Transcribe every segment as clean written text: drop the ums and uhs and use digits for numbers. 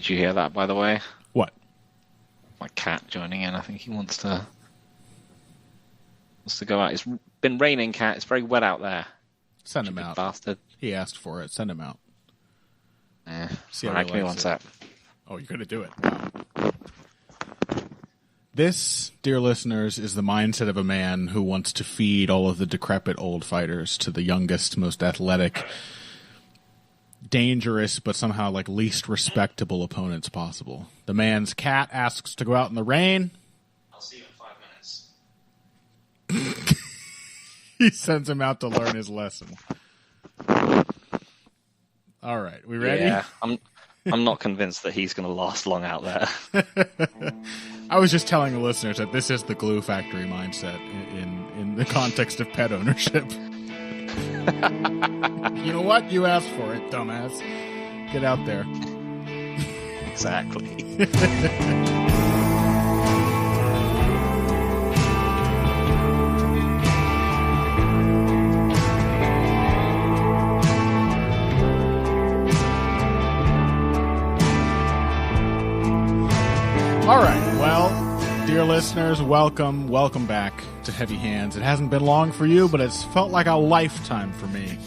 Did you hear that, by the way? What? My cat joining in. I think he wants to go out. It's been raining, cat. It's very wet out there. Send him out. Bastard. He asked for it. Send him out. See how give me one sec. Oh, you're going to do it. Wow. This, dear listeners, is the mindset of a man who wants to feed all of the decrepit old fighters to the youngest, most athletic, dangerous, but somehow like least respectable opponents possible. The man's cat asks to go out in the rain. I'll see you in 5 minutes. He sends him out to learn his lesson. All right, we ready? Yeah, I'm not convinced that he's going to last long out there. I was just telling the listeners that this is the glue factory mindset in the context of pet ownership. You know what? You asked for it, dumbass. Get out there. Exactly. All right, well, dear listeners, welcome back to Heavy Hands. It hasn't been long for you, but it's felt like a lifetime for me.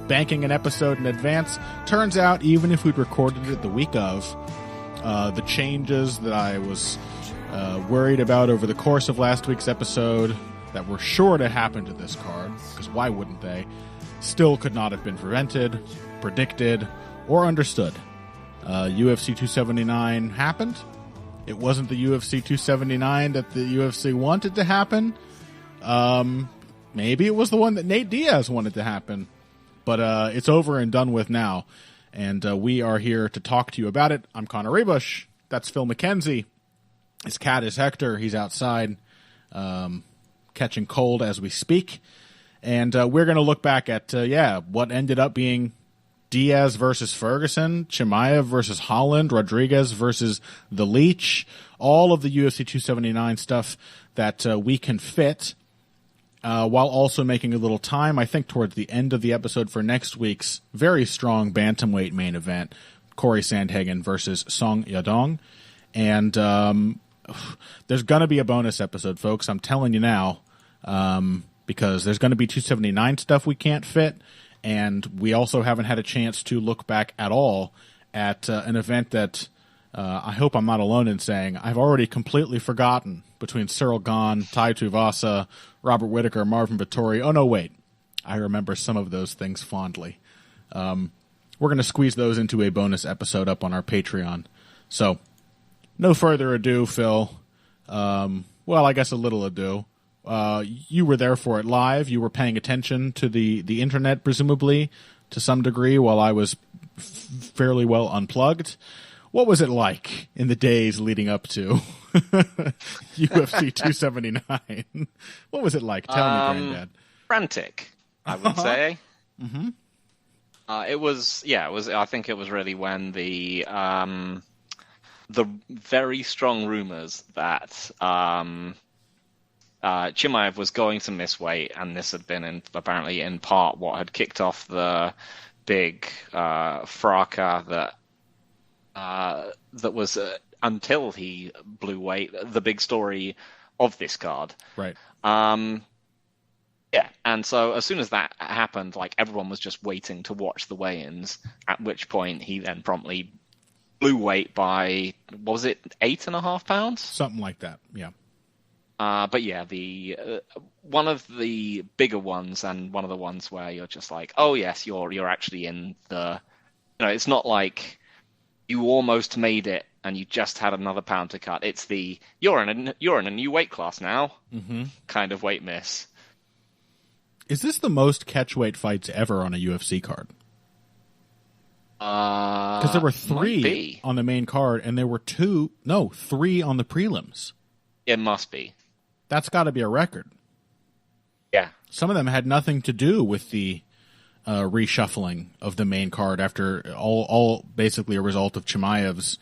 Banking an episode in advance, turns out even if we'd recorded it the week of, the changes that I was worried about over the course of last week's episode that were sure to happen to this card, because why wouldn't they, still could not have been prevented, predicted, or understood. UFC 279 happened. It wasn't the UFC 279 that the UFC wanted to happen. Maybe it was the one that Nate Diaz wanted to happen. But it's over and done with now. And we are here to talk to you about it. I'm Connor Rebush. That's Phil McKenzie. His cat is Hector. He's outside catching cold as we speak. And we're going to look back at, what ended up being Diaz versus Ferguson, Chimaev versus Holland, Rodriguez versus The Leech, all of the UFC 279 stuff that we can fit, while also making a little time, I think, towards the end of the episode for next week's very strong bantamweight main event, Cory Sandhagen versus Song Yadong. And there's going to be a bonus episode, folks. I'm telling you now, because there's going to be 279 stuff we can't fit. And we also haven't had a chance to look back at all at an event that I hope I'm not alone in saying I've already completely forgotten between Cyril Gahn, Tai Tuivasa, Robert Whittaker, Marvin Vettori. Oh, no, wait. I remember some of those things fondly. We're going to squeeze those into a bonus episode up on our Patreon. So, no further ado, Phil. Well, I guess a little ado. You were there for it live. You were paying attention to the internet, presumably, to some degree, while I was fairly well unplugged. What was it like in the days leading up to UFC 279? What was it like? Tell me, Granddad. Frantic, I would say. Mm-hmm. It was. I think it was really when the very strong rumors that Chimaev was going to miss weight, and this had been apparently in part what had kicked off the big fracas that was until he blew weight, the big story of this card. Right. Yeah, and so as soon as that happened, like everyone was just waiting to watch the weigh-ins. At which point he then promptly blew weight by, what was it, 8.5 pounds? Something like that. Yeah. But yeah, the one of the bigger ones, and one of the ones where you're just like, oh yes, you're actually in the, it's not like you almost made it and you just had another pound to cut. It's the you're in a new weight class now, kind of weight miss. Is this the most catchweight fights ever on a UFC card? Because there were 3 on the main card, and there were 3 on the prelims. It must be. That's got to be a record. Yeah. Some of them had nothing to do with the reshuffling of the main card after all basically a result of Chimaev's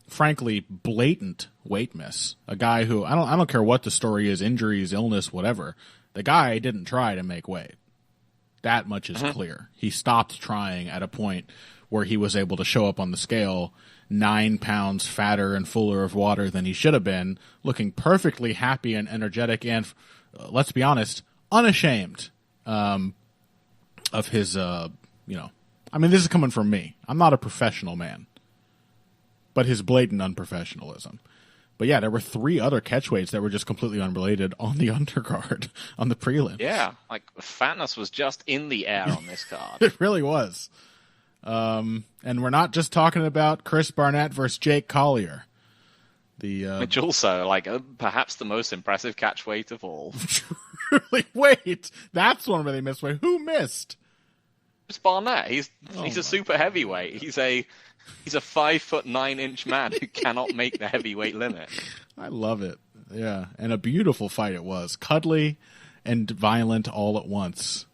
frankly blatant weight miss. A guy who I don't care what the story is, injuries, illness, whatever. The guy didn't try to make weight. That much is clear. He stopped trying at a point where he was able to show up on the scale 9 pounds fatter and fuller of water than he should have been, looking perfectly happy and energetic and, let's be honest, unashamed of his, I mean, this is coming from me. I'm not a professional man, but his blatant unprofessionalism. But yeah, there were 3 other catchweights that were just completely unrelated on the undercard, on the prelim. Yeah, like fatness was just in the air on this card. It really was. And we're not just talking about Chris Barnett versus Jake Collier. Which also, perhaps the most impressive catchweight of all. Wait, that's one where they missed. Wait, who missed? It's Barnett. He's a super heavyweight. He's a 5'9" man who cannot make the heavyweight limit. I love it. Yeah, and a beautiful fight it was, cuddly and violent all at once.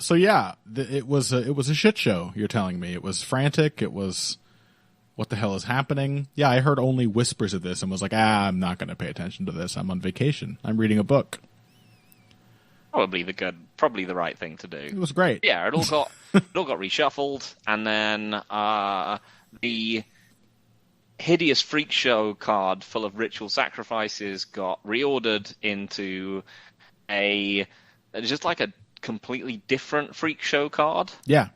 So yeah, it was a shit show. You're telling me it was frantic. It was, what the hell is happening? Yeah, I heard only whispers of this and was like, I'm not going to pay attention to this. I'm on vacation. I'm reading a book. Probably the right thing to do. It was great. Yeah, it all got reshuffled, and then the hideous freak show card full of ritual sacrifices got reordered into just like a completely different freak show card. Yeah.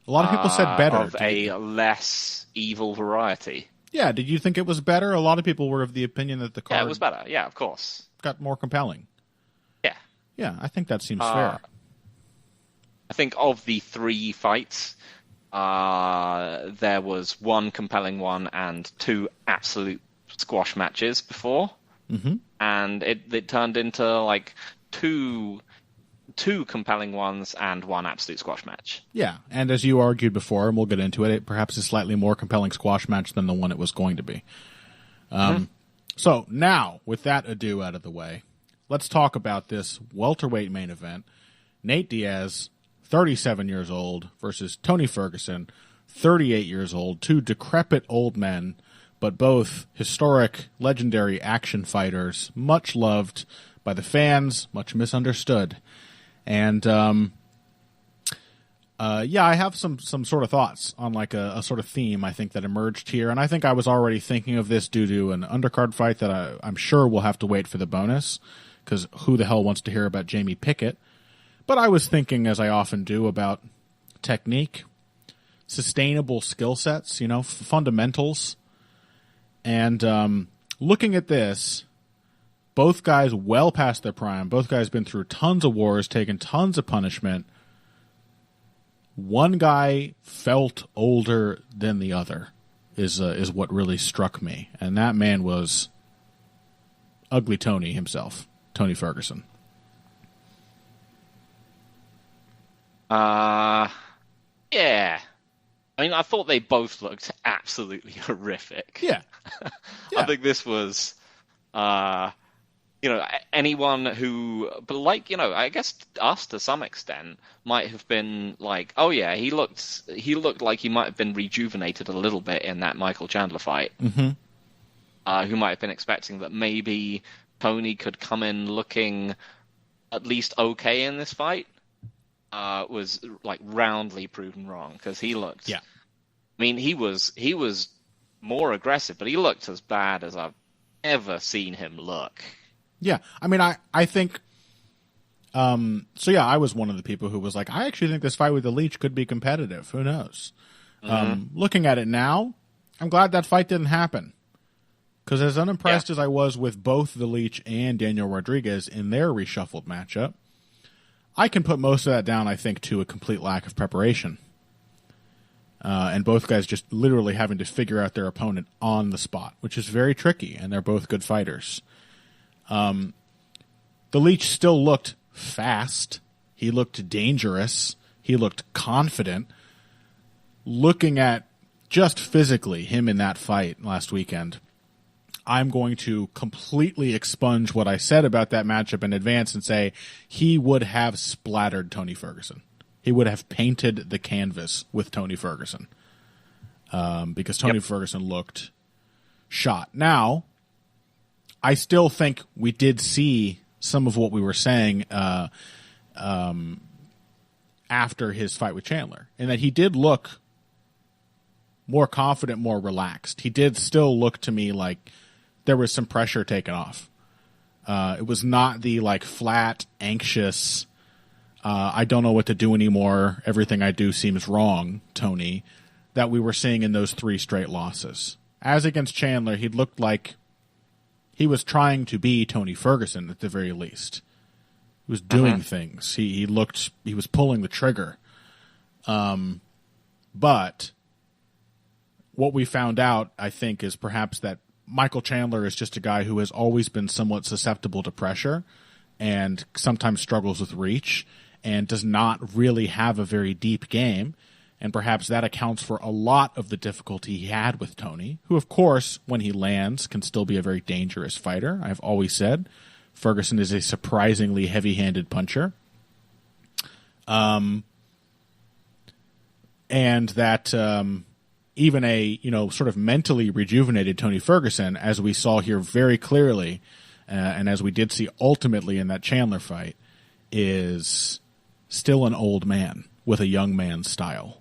A lot of people said better. Of a less evil variety. Yeah, did you think it was better? A lot of people were of the opinion that the card... Yeah, it was better. Yeah, of course. Got more compelling. Yeah. Yeah, I think that seems fair. I think of the 3 fights, there was 1 compelling one and 2 absolute squash matches before. Mm-hmm. And it turned into, 2 compelling ones and 1 absolute squash match. Yeah, and as you argued before, and we'll get into it, it perhaps a slightly more compelling squash match than the one it was going to be. So now, with that ado out of the way, let's talk about this welterweight main event. Nate Diaz, 37 years old, versus Tony Ferguson, 38 years old. 2 decrepit old men, but both historic, legendary action fighters, much loved by the fans, much misunderstood. And I have some sort of thoughts on a sort of theme I think that emerged here, and I think I was already thinking of this due to an undercard fight that I'm sure we'll have to wait for the bonus, because who the hell wants to hear about Jamie Pickett? But I was thinking, as I often do, about technique, sustainable skill sets, fundamentals, and looking at this. Both guys well past their prime. Both guys been through tons of wars, taken tons of punishment. One guy felt older than the other is what really struck me. And that man was Ugly Tony himself, Tony Ferguson. Yeah. I mean, I thought they both looked absolutely horrific. Yeah. I think this was... anyone who, but I guess us to some extent might have been like, oh yeah, he looked like he might have been rejuvenated a little bit in that Michael Chandler fight. Mm-hmm. Who might have been expecting that maybe Tony could come in looking at least okay in this fight, was roundly proven wrong, because he looked. Yeah. I mean, he was more aggressive, but he looked as bad as I've ever seen him look. Yeah, I mean, I think, so yeah, I was one of the people who was like, I actually think this fight with the Leech could be competitive. Who knows? Mm-hmm. Looking at it now, I'm glad that fight didn't happen. Because as unimpressed as I was with both the Leech and Daniel Rodriguez in their reshuffled matchup, I can put most of that down, I think, to a complete lack of preparation. And both guys just literally having to figure out their opponent on the spot, which is very tricky, and they're both good fighters. The Leech still looked fast. He looked dangerous. He looked confident. Looking at just physically him in that fight last weekend, I'm going to completely expunge what I said about that matchup in advance and say he would have splattered Tony Ferguson. He would have painted the canvas with Tony Ferguson, because Tony Ferguson looked shot. Now, I still think we did see some of what we were saying after his fight with Chandler, and that he did look more confident, more relaxed. He did still look to me like there was some pressure taken off. It was not the like flat, anxious, I don't know what to do anymore, everything I do seems wrong, Tony, that we were seeing in those 3 straight losses. As against Chandler, he looked like he was trying to be Tony Ferguson at the very least. He was doing things. He was pulling the trigger. But what we found out, I think, is perhaps that Michael Chandler is just a guy who has always been somewhat susceptible to pressure and sometimes struggles with reach and does not really have a very deep game. And perhaps that accounts for a lot of the difficulty he had with Tony, who, of course, when he lands, can still be a very dangerous fighter. I've always said Ferguson is a surprisingly heavy-handed puncher. And that even a, sort of mentally rejuvenated Tony Ferguson, as we saw here very clearly, and as we did see ultimately in that Chandler fight, is still an old man with a young man's style.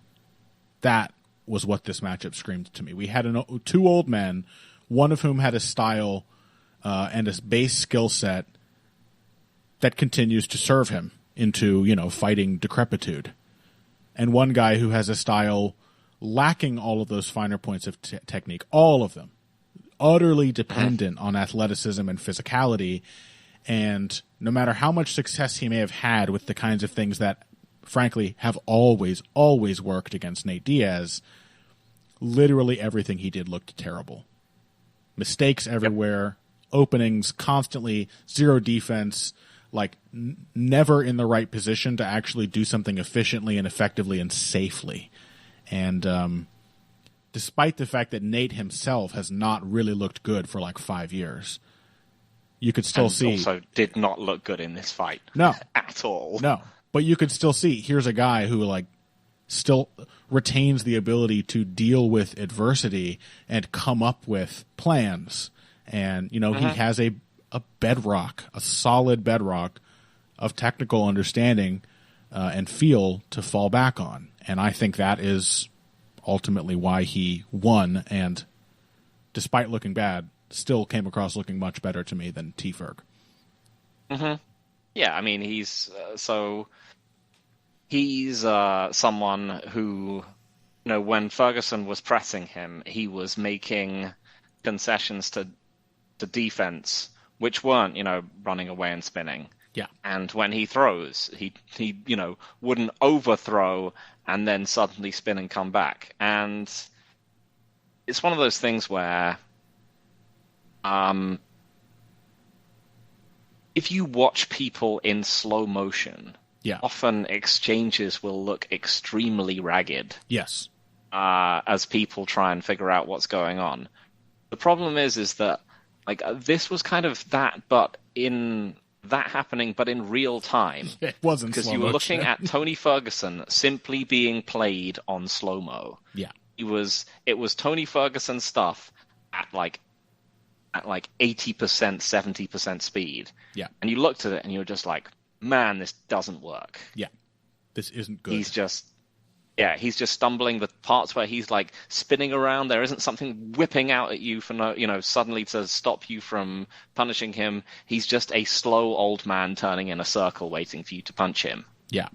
That was what this matchup screamed to me. We had 2 old men, one of whom had a style and a base skill set that continues to serve him into, fighting decrepitude. And one guy who has a style lacking all of those finer points of technique, all of them, utterly dependent on athleticism and physicality. And no matter how much success he may have had with the kinds of things that, frankly, have always worked against Nate Diaz, literally everything he did looked terrible. Mistakes everywhere, openings constantly, zero defense, like never in the right position to actually do something efficiently and effectively and safely. And despite the fact that Nate himself has not really looked good for like 5 years, you could still see. Also did not look good in this fight. No. At all. No. But you could still see, here's a guy who like still retains the ability to deal with adversity and come up with plans. And, he has a bedrock, a solid bedrock of technical understanding and feel to fall back on. And I think that is ultimately why he won, and despite looking bad, still came across looking much better to me than T-Ferg. Mm-hmm. Yeah, I mean, he's someone who, when Ferguson was pressing him, he was making concessions to defense, which weren't, running away and spinning. Yeah. And when he throws, he wouldn't overthrow and then suddenly spin and come back. And it's one of those things where if you watch people in slow motion, often exchanges will look extremely ragged. Yes. As people try and figure out what's going on. The problem is that this was kind of that, but in that happening, but in real time. It wasn't because you were looking at Tony Ferguson simply being played on slow mo. Yeah, it was Tony Ferguson stuff at 80%, 70% speed. Yeah, and you looked at it and you were just like, man, this doesn't work. Yeah, this isn't good. He's just stumbling the parts where he's like spinning around. There isn't something whipping out at you for suddenly to stop you from punishing him. He's just a slow old man turning in a circle waiting for you to punch him. Yeah.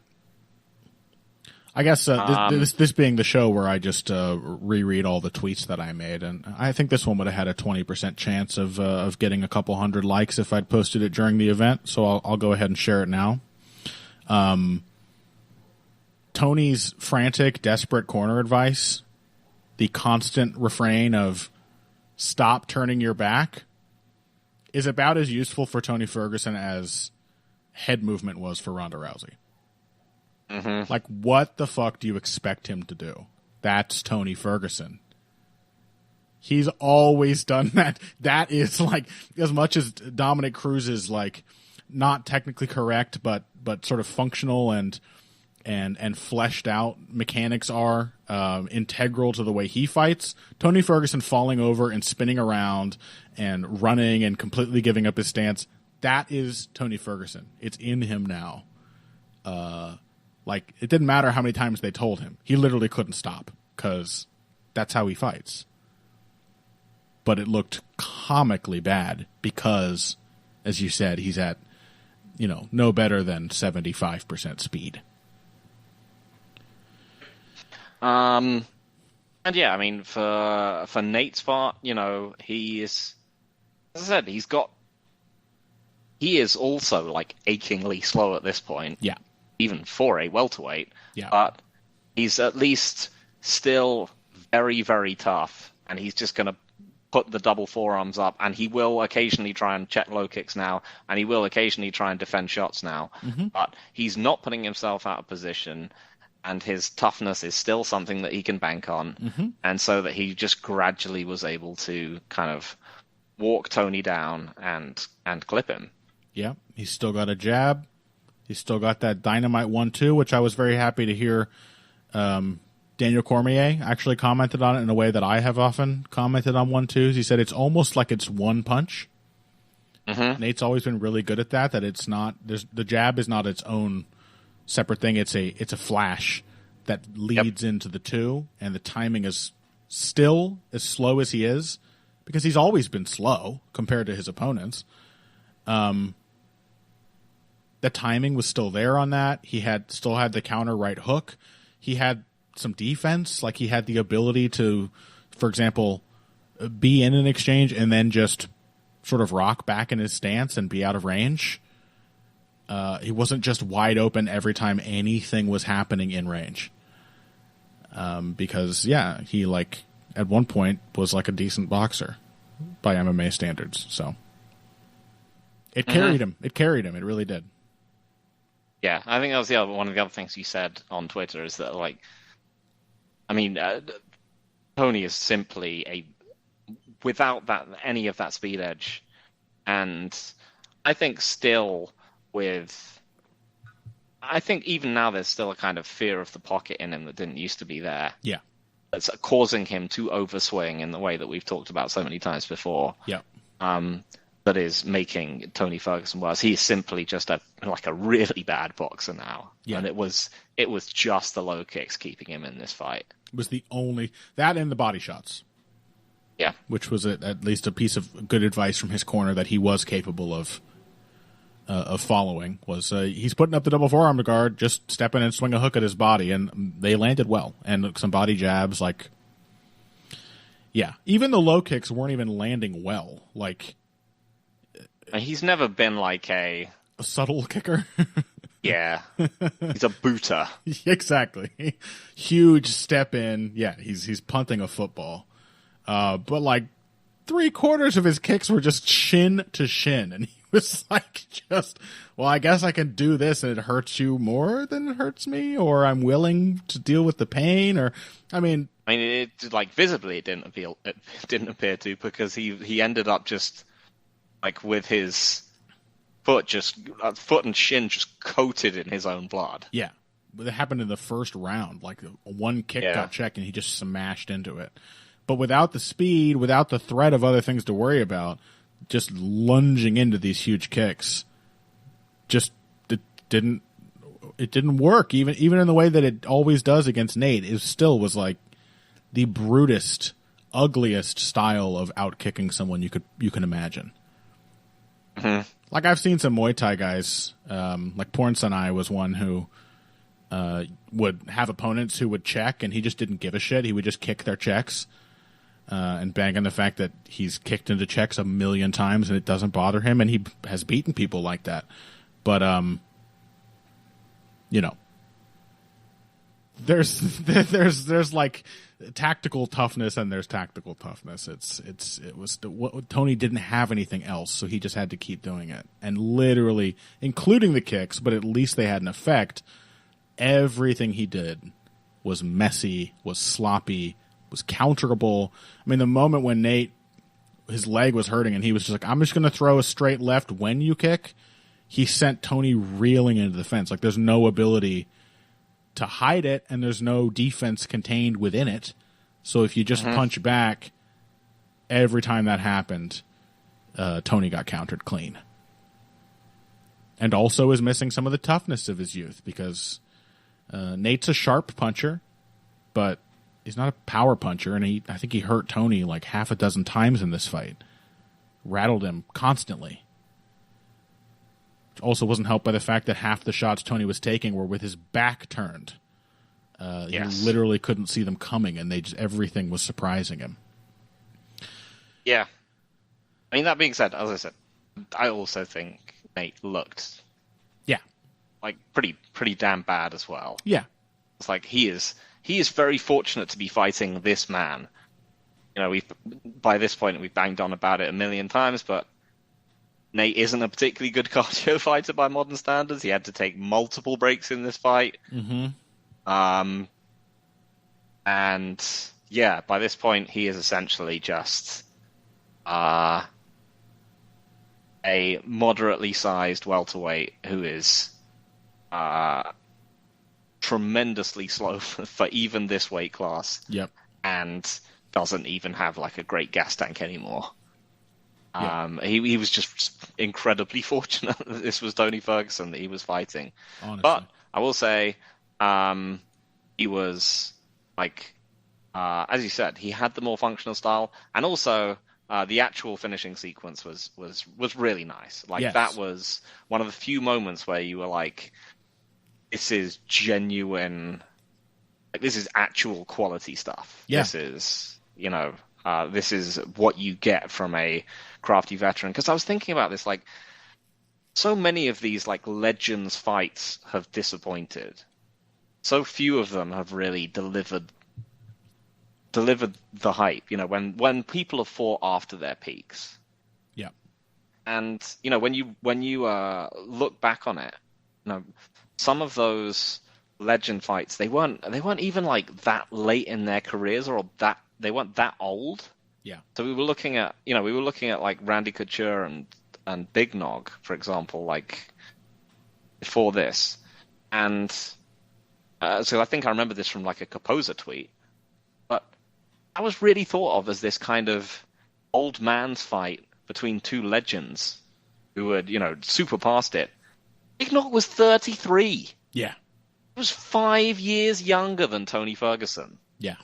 I guess this being the show where I just reread all the tweets that I made, and I think this one would have had a 20% chance of getting a couple hundred likes if I'd posted it during the event. So I'll go ahead and share it now. Tony's frantic, desperate corner advice, the constant refrain of stop turning your back, is about as useful for Tony Ferguson as head movement was for Ronda Rousey. Mm-hmm. Like, what the fuck do you expect him to do? That's Tony Ferguson. He's always done that. That is like, as much as Dominic Cruz's like not technically correct, but sort of functional and fleshed out mechanics are integral to the way he fights. Tony Ferguson falling over and spinning around and running and completely giving up his stance, that is Tony Ferguson. It's in him now. Like, it didn't matter how many times they told him. He literally couldn't stop because that's how he fights. But it looked comically bad because, as you said, he's at, no better than 75% speed. And yeah, I mean, for Nate's part, he is, as I said, he is also like achingly slow at this point. Yeah. Even for a welterweight. Yeah. But he's at least still very, very tough, and he's just going to put the double forearms up, and he will occasionally try and check low kicks now, and he will occasionally try and defend shots now. Mm-hmm. But he's not putting himself out of position, and his toughness is still something that he can bank on. Mm-hmm. And so that he just gradually was able to kind of walk Tony down and clip him. Yeah, he's still got a jab. He's still got that dynamite 1-2, which I was very happy to hear Daniel Cormier actually commented on it in a way that I have often commented on 1-2s. He said it's almost like it's one punch. Mm-hmm. Nate's always been really good at that it's not, the jab is not its own separate thing. It's a flash that leads into the 2, and the timing is still as slow as he is because he's always been slow compared to his opponents. The timing was still there on that. He still had the counter right hook. He had some defense, like he had the ability to, for example, be in an exchange and then just sort of rock back in his stance and be out of range. He wasn't just wide open every time anything was happening in range. Because, yeah, he, like, at one point was like a decent boxer by MMA standards. So it carried him. It carried him. It really did. Yeah, I think that was one of the other things you said on Twitter is that, like, I mean, Tony is simply without any of that speed edge, and I think I think even now there's still a kind of fear of the pocket in him that didn't used to be there. Yeah, that's causing him to overswing in the way that we've talked about so many times before. Yeah. That is making Tony Ferguson worse. He's simply just a really bad boxer now. Yeah. And it was just the low kicks keeping him in this fight. It was the only that and the body shots. Yeah. Which was at least a piece of good advice from his corner that he was capable of following. Was he's putting up the double forearm guard, just step in and swing a hook at his body, and they landed well. And some body jabs, like, yeah. Even the low kicks weren't even landing well. Like, he's never been like a subtle kicker. Yeah. He's a booter. Exactly. Huge step in. Yeah, he's punting a football. But like 3/4 of his kicks were just shin to shin, and he was like, well, I guess I can do this and it hurts you more than it hurts me, or I'm willing to deal with the pain, or I mean it like visibly it didn't appear to, because he ended up just like with his foot and shin just coated in his own blood. Yeah. It happened in the first round. Like, one kick got checked and he just smashed into it. But without the speed, without the threat of other things to worry about, just lunging into these huge kicks, it didn't work. Even in the way that it always does against Nate, it still was like the brutest, ugliest style of out kicking someone you can imagine. Mm-hmm. Like, I've seen some Muay Thai guys, like Porn Sanai was one who would have opponents who would check, and he just didn't give a shit. He would just kick their checks and bang on the fact that he's kicked into checks 1,000,000 times and it doesn't bother him, and he has beaten people like that. But, there's like tactical toughness and there's tactical toughness. Tony didn't have anything else, so he just had to keep doing it. And literally, including the kicks, but at least they had an effect, everything he did was messy, was sloppy, was counterable. I mean, the moment when Nate, his leg was hurting and he was just like, I'm just going to throw a straight left when you kick, he sent Tony reeling into the fence. Like, there's no ability to hide it, and there's no defense contained within it. So if you just punch back, every time that happened, Tony got countered clean. And also is missing some of the toughness of his youth, because Nate's a sharp puncher, but he's not a power puncher, and I think he hurt Tony like half a dozen times in this fight. Rattled him constantly. Which also wasn't helped by the fact that half the shots Tony was taking were with his back turned. Yes. He literally couldn't see them coming, and everything was surprising him. Yeah. I mean, that being said, as I said, I also think Nate looked like pretty damn bad as well. Yeah. It's like he is very fortunate to be fighting this man. You know, by this point we've banged on about it a million times, but Nate isn't a particularly good cardio fighter by modern standards. He had to take multiple breaks in this fight. Mm-hmm. And yeah, by this point he is essentially just a moderately sized welterweight who is tremendously slow for even this weight class. Yep. And doesn't even have like a great gas tank anymore. Yeah. He was just incredibly fortunate that this was Tony Ferguson that he was fighting. Honestly. But I will say, he was like, as you said, he had the more functional style, and also the actual finishing sequence was really nice. Like, yes. That was one of the few moments where you were like, this is genuine, like, this is actual quality stuff. Yeah. This is, this is what you get from a crafty veteran. Because I was thinking about this, like, so many of these like legends fights have disappointed. So few of them have really delivered the hype. You know, when people have fought after their peaks. Yeah. And when you look back on it, some of those legend fights, they weren't even like that late in their careers, or that they weren't that old. Yeah. So we were looking at like Randy Couture and Big Nog, for example, like before this, and so I think I remember this from like a Capoza tweet, but I was really thought of as this kind of old man's fight between two legends who had super past it. Big Nog was 33. Yeah. He was 5 years younger than Tony Ferguson. Yeah.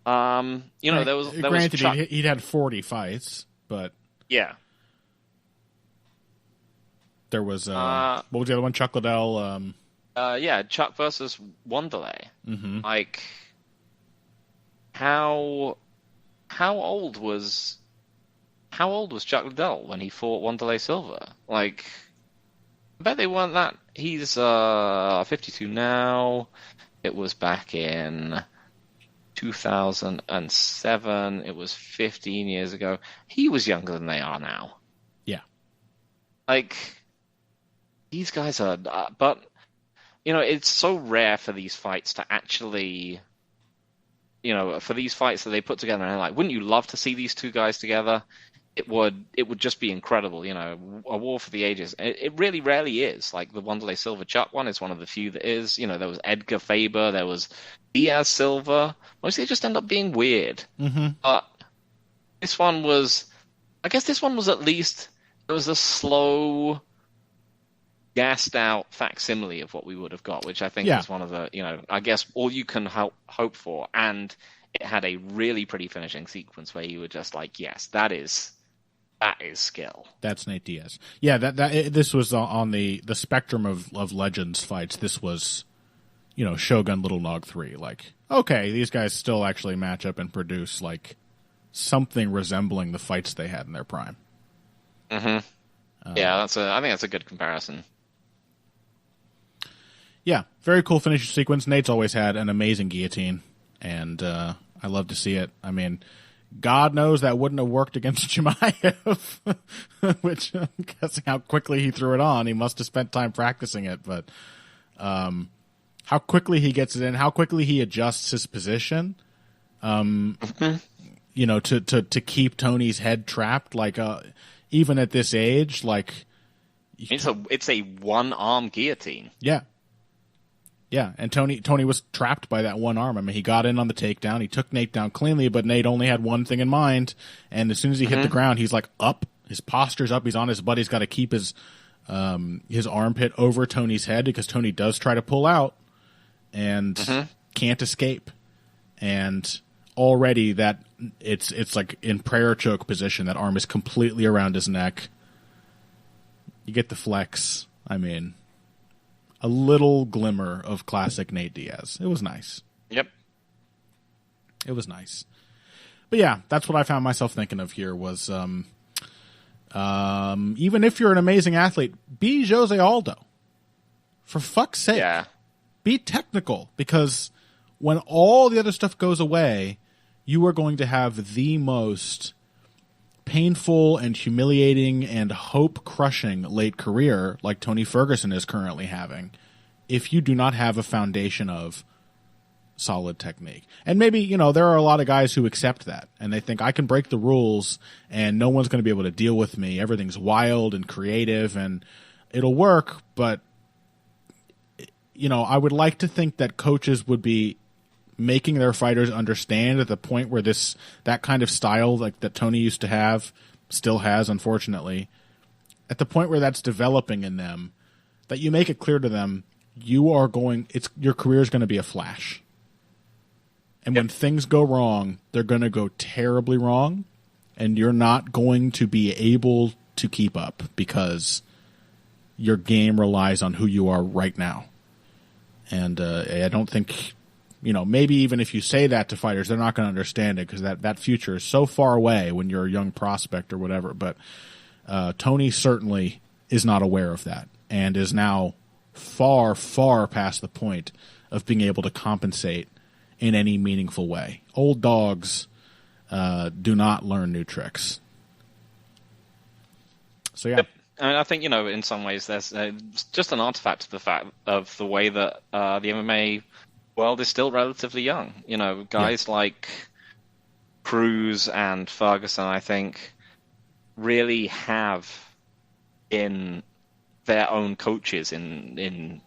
There was granted Chuck... he'd had 40 fights, but yeah, there was what was the other one? Chuck Liddell. Chuck versus Wanderlei. Mm-hmm. Like, how old was Chuck Liddell when he fought Wanderlei Silva? Like, I bet they weren't that. He's 52 now. It was back in 2007. It was 15 years ago. He was younger than they are now. Yeah. Like, these guys are... but, it's so rare for these fights to actually... for these fights that they put together, and like, wouldn't you love to see these two guys together? It would just be incredible, a war for the ages. It really rarely is. Like, the Wanderlei Silva Chuck one is one of the few that is. There was Edgar Faber, there was Diaz Silva. Mostly they just end up being weird. Mm-hmm. But this one was, I guess this one was at least, it was a slow, gassed out facsimile of what we would have got, which I think is one of the, I guess all you can hope for. And it had a really pretty finishing sequence where you were just like, yes, that is skill. That's Nate Diaz. Yeah, this was on the spectrum of legends fights. This was, Shogun Little Nog 3. Like, okay, these guys still actually match up and produce like something resembling the fights they had in their prime. Mm-hmm. I think that's a good comparison. Yeah, very cool finishing sequence. Nate's always had an amazing guillotine, and I love to see it. I mean, God knows that wouldn't have worked against Chimaev, which I'm guessing how quickly he threw it on. He must have spent time practicing it, but how quickly he gets it in, how quickly he adjusts his position, to keep Tony's head trapped, like even at this age, like it's a one-arm guillotine. Yeah. Yeah, and Tony was trapped by that one arm. I mean, he got in on the takedown. He took Nate down cleanly, but Nate only had one thing in mind. And as soon as he hit the ground, he's like up. His posture's up. He's on his butt. He's got to keep his armpit over Tony's head because Tony does try to pull out. and can't escape. And already that it's like in prayer choke position. That arm is completely around his neck. You get the flex. I mean, a little glimmer of classic Nate Diaz. It was nice. Yep. It was nice. But yeah, that's what I found myself thinking of here was even if you're an amazing athlete, be Jose Aldo. For fuck's sake. Yeah. Be technical, because when all the other stuff goes away, you are going to have the most painful and humiliating and hope-crushing late career like Tony Ferguson is currently having if you do not have a foundation of solid technique. And maybe, there are a lot of guys who accept that, and they think, I can break the rules and no one's going to be able to deal with me. Everything's wild and creative and it'll work, but I would like to think that coaches would be making their fighters understand at the point where that kind of style like that Tony used to have, still has, unfortunately, at the point where that's developing in them, that you make it clear to them your career is going to be a flash. And when things go wrong, they're going to go terribly wrong, and you're not going to be able to keep up because your game relies on who you are right now. And I don't think, maybe even if you say that to fighters, they're not going to understand it because that future is so far away when you're a young prospect or whatever. But Tony certainly is not aware of that and is now far, far past the point of being able to compensate in any meaningful way. Old dogs do not learn new tricks. So, yeah. Yep. I mean, I think, in some ways there's just an artifact of the fact of the way that the MMA world is still relatively young. Guys like Cruz and Ferguson, I think, really have in their own coaches in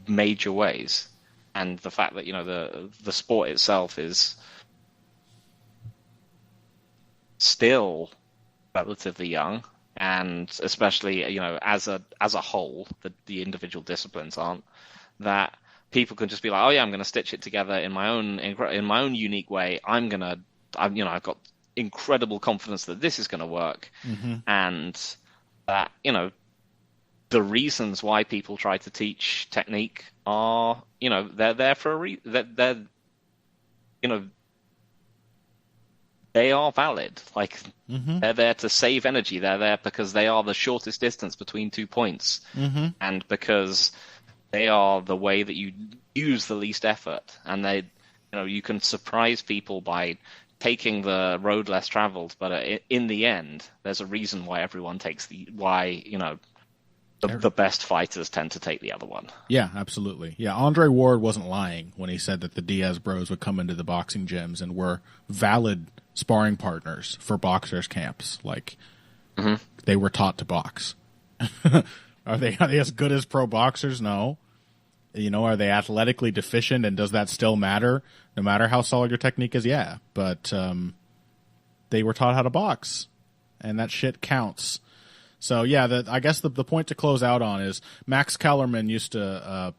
major ways. And the fact that, the sport itself is still relatively young. And especially, as a whole, the individual disciplines aren't, that people can just be like, oh yeah, I'm going to stitch it together in my own unique way. I've got incredible confidence that this is going to work, and that the reasons why people try to teach technique are they're there for a reason. They are valid. Like, they're there to save energy. They're there because they are the shortest distance between 2 points. And because they are the way that you use the least effort. And you can surprise people by taking the road less traveled. But in the end, there's a reason why everyone takes the best fighters tend to take the other one. Yeah, absolutely. Yeah, Andre Ward wasn't lying when he said that the Diaz bros would come into the boxing gyms and were valid sparring partners for boxers' camps. Like, they were taught to box. Are they as good as pro boxers? No. Are they athletically deficient, and does that still matter? No matter how solid your technique is, yeah. But they were taught how to box, and that shit counts. So, yeah, I guess the point to close out on is Max Kellerman used to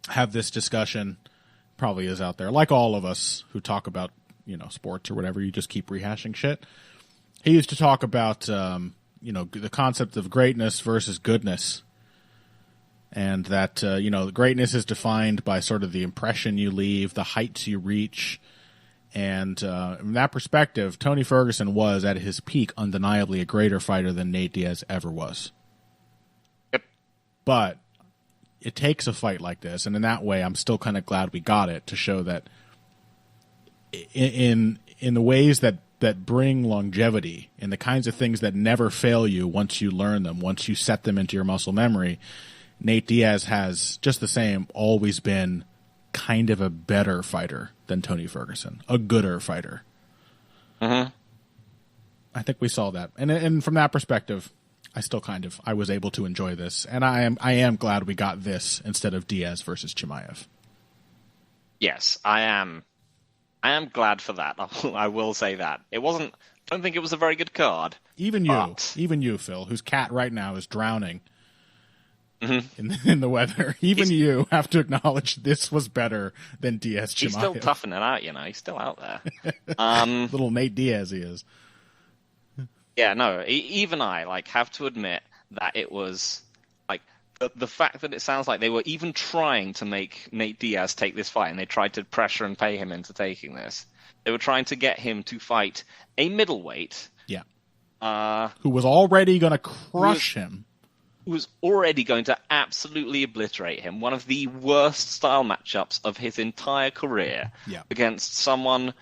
have this discussion, probably is out there, like all of us who talk about sports or whatever, you just keep rehashing shit. He used to talk about, the concept of greatness versus goodness. And that, greatness is defined by sort of the impression you leave, the heights you reach. And from that perspective, Tony Ferguson was, at his peak, undeniably a greater fighter than Nate Diaz ever was. Yep. But it takes a fight like this, and in that way, I'm still kind of glad we got it, to show that in the ways that bring longevity, in the kinds of things that never fail you once you learn them, once you set them into your muscle memory, Nate Diaz has, just the same, always been kind of a better fighter than Tony Ferguson, a gooder fighter. I think we saw that, and from that perspective, I was able to enjoy this, and I am glad we got this instead of Diaz versus Chimaev. Yes, I am glad for that. I will say that I don't think it was a very good card. Even you, Phil, whose cat right now is drowning. in the weather. Even you have to acknowledge this was better than Diaz Chimaev. He's still toughing it out, He's still out there. Little Nate Diaz he is. Yeah, no, even I have to admit that it was the fact that it sounds like they were even trying to make Nate Diaz take this fight, and they tried to pressure and pay him into taking this. They were trying to get him to fight a middleweight. Yeah. Who was already going to crush him. Who was already going to absolutely obliterate him. One of the worst style matchups of his entire career. Yeah. Against someone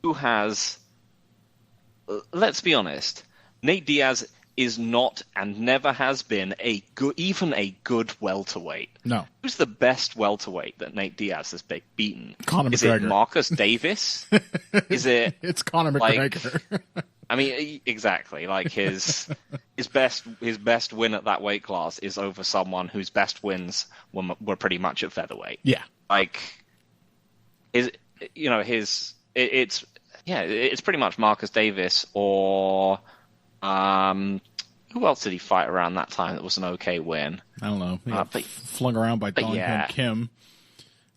who has... Let's be honest. Nate Diaz is not and never has been even a good welterweight. No. Who's the best welterweight that Nate Diaz has beaten? Conor McGregor. Is it Marcus Davis? Is it? It's Conor McGregor. I mean, exactly. His best win at that weight class is over someone whose best wins were pretty much at featherweight. Yeah. It's pretty much Marcus Davis or who else did he fight around that time that was an okay win? I don't know. He got flung around by Dong Hyun Kim.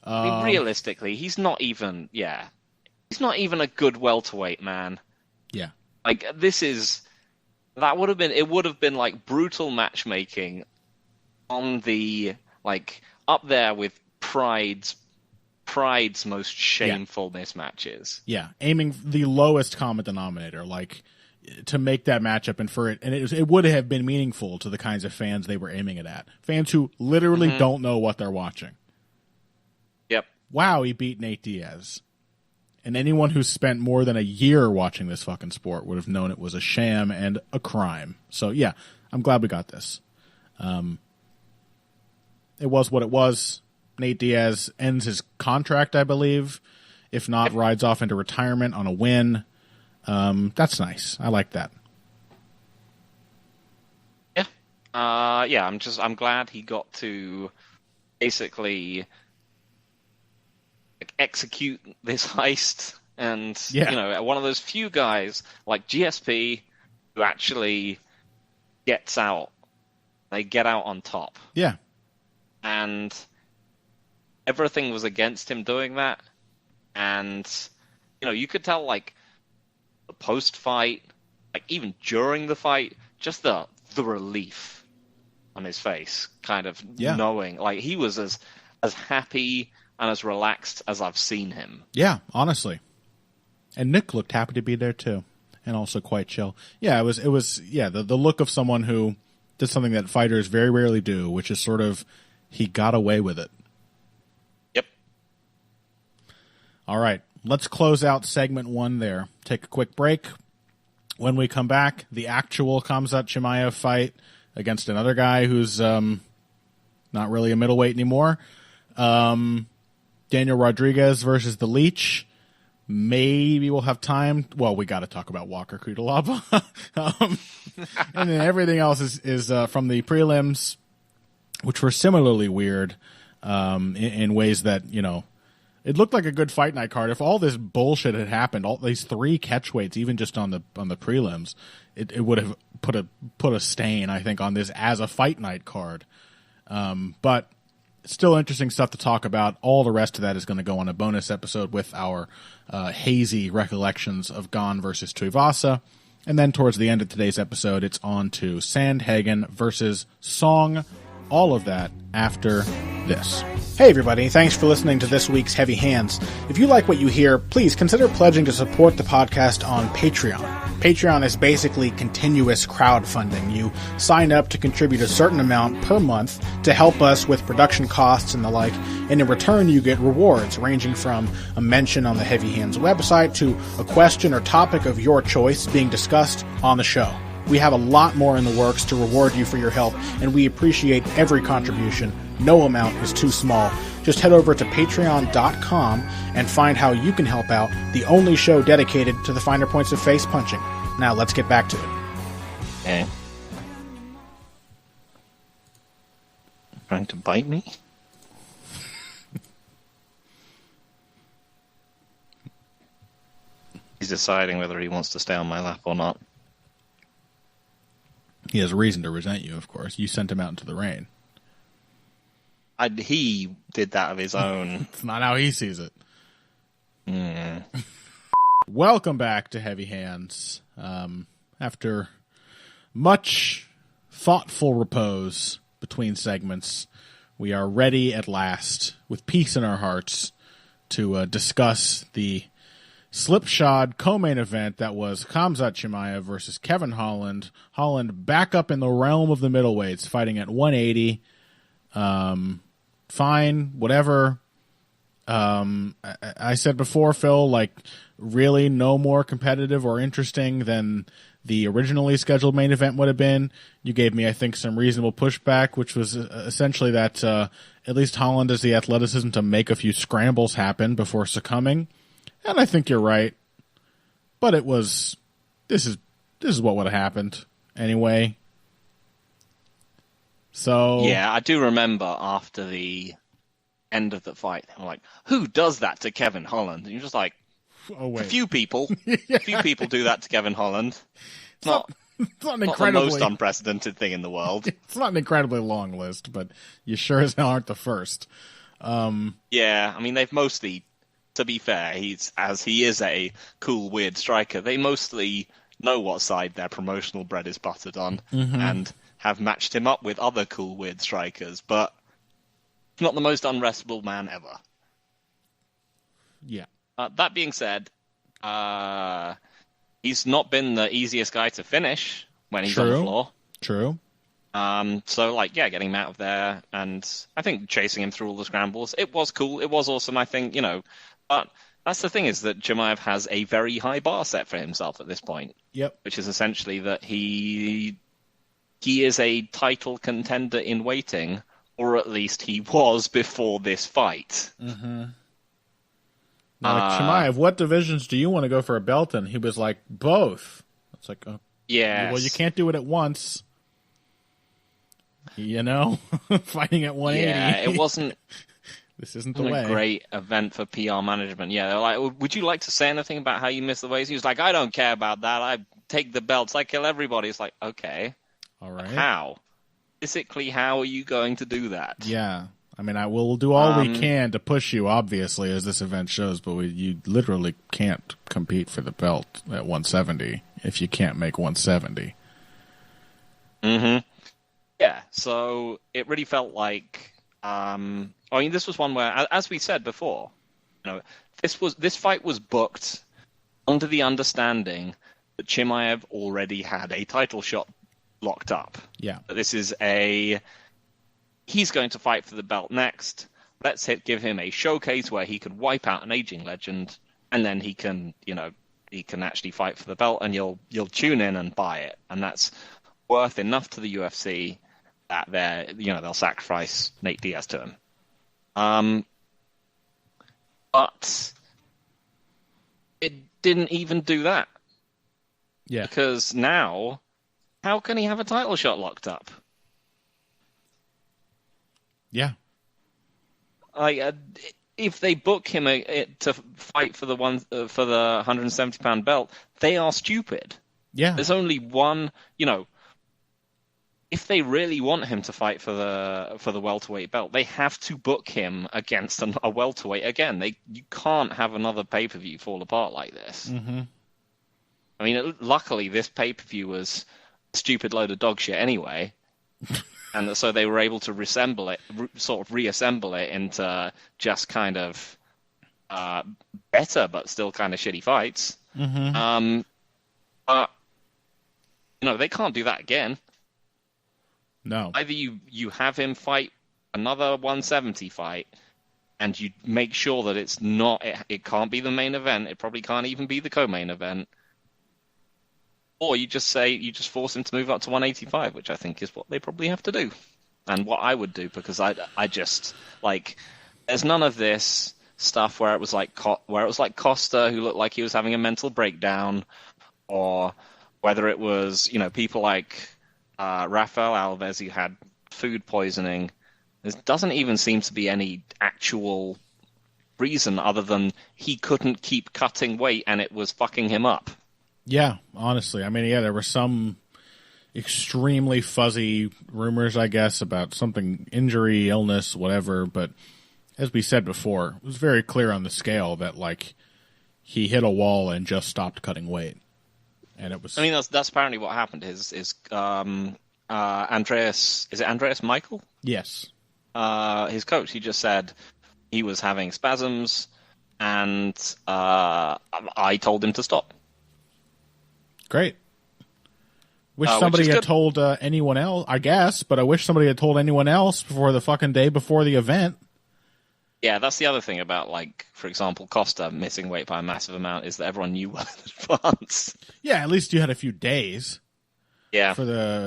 I mean, realistically, he's not even a good welterweight, man. Yeah. It would have been brutal matchmaking on the up there with Pride's most shameful mismatches. Yeah, aiming the lowest common denominator, to make that matchup it would have been meaningful to the kinds of fans they were aiming it at. Fans who literally don't know what they're watching. Yep. Wow, he beat Nate Diaz. And anyone who's spent more than a year watching this fucking sport would have known it was a sham and a crime. So yeah, I'm glad we got this. It was what it was. Nate Diaz ends his contract, I believe. If not, rides off into retirement on a win. That's nice. I like that. Yeah. I'm glad he got to basically execute this heist, and one of those few guys like GSP who actually gets out. They get out on top. Yeah. And everything was against him doing that, and you could tell the post-fight, even during the fight, just the relief on his face, kind of knowing he was as happy and as relaxed as I've seen him. Yeah, honestly. And Nick looked happy to be there too, and also quite chill. Yeah, it was the look of someone who did something that fighters very rarely do, which is sort of he got away with it. Yep. All right, let's close out segment 1 there. Take a quick break. When we come back, the actual Khamzat Chimaev fight against another guy who's not really a middleweight anymore. Daniel Rodriguez versus the Leech. Maybe we'll have time. Well, we got to talk about Walker Kudalaba. And then everything else is from the prelims, which were similarly weird in ways that, it looked like a good fight night card. If all this bullshit had happened, all these 3 catchweights, even just on the prelims, it would have put a stain, I think, on this as a fight night card. But still interesting stuff to talk about. All the rest of that is going to go on a bonus episode with our hazy recollections of Gane versus Tuivasa. And then towards the end of today's episode, it's on to Sandhagen versus Song. All of that after this. Hey everybody, thanks for listening to this week's Heavy Hands. If you like what you hear, please consider pledging to support the podcast on Patreon. Patreon is basically continuous crowdfunding. You sign up to contribute a certain amount per month to help us with production costs and the like, and in return you get rewards ranging from a mention on the Heavy Hands website to a question or topic of your choice being discussed on the show. We have a lot more in the works to reward you for your help, and we appreciate every contribution. No amount is too small. Just head over to patreon.com and find how you can help out the only show dedicated to the finer points of face punching. Now let's get back to it. Okay. Trying to bite me? He's deciding whether he wants to stay on my lap or not. He has reason to resent you, of course. You sent him out into the rain. he did that of his own. It's not how he sees it. Mm. Welcome back to Heavy Hands. After much thoughtful repose between segments, we are ready at last, with peace in our hearts, to discuss the slipshod co-main event that was Khamzat Chimaev versus Kevin Holland. Holland back up in the realm of the middleweights, fighting at 180. Fine, whatever. I said before, Phil, like, really no more competitive or interesting than the originally scheduled main event would have been. You gave me, I think, some reasonable pushback, which was essentially that at least Holland has the athleticism to make a few scrambles happen before succumbing. And I think you're right. But it was... This is what would have happened anyway. So... Yeah, I do remember after the end of the fight, I'm like, who does that to Kevin Holland? And you're just like, oh, wait. a few people. Yeah. A few people do that to Kevin Holland. It's not Not the most unprecedented thing in the world. It's not an incredibly long list, but you sure as hell aren't the first. Yeah, I mean, they've mostly, to be fair, he is a cool, weird striker, they mostly know what side their promotional bread is buttered on and have matched him up with other cool, weird strikers, but not the most unwrestlable man ever. Yeah. That being said, he's not been the easiest guy to finish when he's on the floor. True. So, like, yeah, getting him out of there, and I think chasing him through all the scrambles, it was cool. It was awesome, I think, But that's the thing, is that Chimaev has a very high bar set for himself at this point. Yep. Which is essentially that he is a title contender in waiting, or at least he was before this fight. Mm-hmm. Now, like, Chimaev, what divisions do you want to go for a belt in? He was like, both. It's like, yeah. Well, you can't do it at once. Fighting at 180. Yeah, it wasn't. This isn't the way. A great event for PR management. Yeah, they're like, would you like to say anything about how you missed the weights? He was like, I don't care about that. I take the belts. I kill everybody. It's like, okay. All right. How? Physically, how are you going to do that? Yeah. I mean, we'll do all we can to push you, obviously, as this event shows, but you literally can't compete for the belt at 170 if you can't make 170. Mm-hmm. Yeah, so it really felt like... this was one where, as we said before, this fight was booked under the understanding that Chimaev already had a title shot locked up. Yeah. This is he's going to fight for the belt next. Let's give him a showcase where he could wipe out an aging legend, and then he can actually fight for the belt, and you'll tune in and buy it, and that's worth enough to the UFC that they'll sacrifice Nate Diaz to him. But it didn't even do that. Yeah. Because now, how can he have a title shot locked up? Yeah. If they book him to fight for the 170-pound belt, they are stupid. Yeah. There's only one, if they really want him to fight for the welterweight belt, they have to book him against a welterweight again. You can't have another pay-per-view fall apart like this. Mm-hmm. I mean, luckily this pay-per-view was a stupid load of dog shit anyway. And so they were able to reassemble it into just kind of better, but still kind of shitty fights. Mm-hmm. But they can't do that again. No. Either you have him fight another 170 fight, and you make sure that it's not. It can't be the main event. It probably can't even be the co-main event. Or you just force him to move up to 185, which I think is what they probably have to do, and what I would do, because I just like, there's none of this stuff where it was like Costa, who looked like he was having a mental breakdown, or whether it was people like Rafael Alves who had food poisoning. There doesn't even seem to be any actual reason other than he couldn't keep cutting weight and it was fucking him up. Yeah, honestly. I mean, yeah, there were some extremely fuzzy rumors, I guess, about something, injury, illness, whatever. But as we said before, it was very clear on the scale that, like, he hit a wall and just stopped cutting weight. And it was... I mean, that's apparently what happened. Andreas... Is it Andreas Michael? Yes. His coach, he just said he was having spasms, and I told him to stop. Great. Wish somebody had told anyone else, I guess, but I wish somebody had told anyone else before the fucking day before the event. Yeah, that's the other thing about, like, for example, Costa missing weight by a massive amount is that everyone knew well in advance. Yeah, at least you had a few days. Yeah.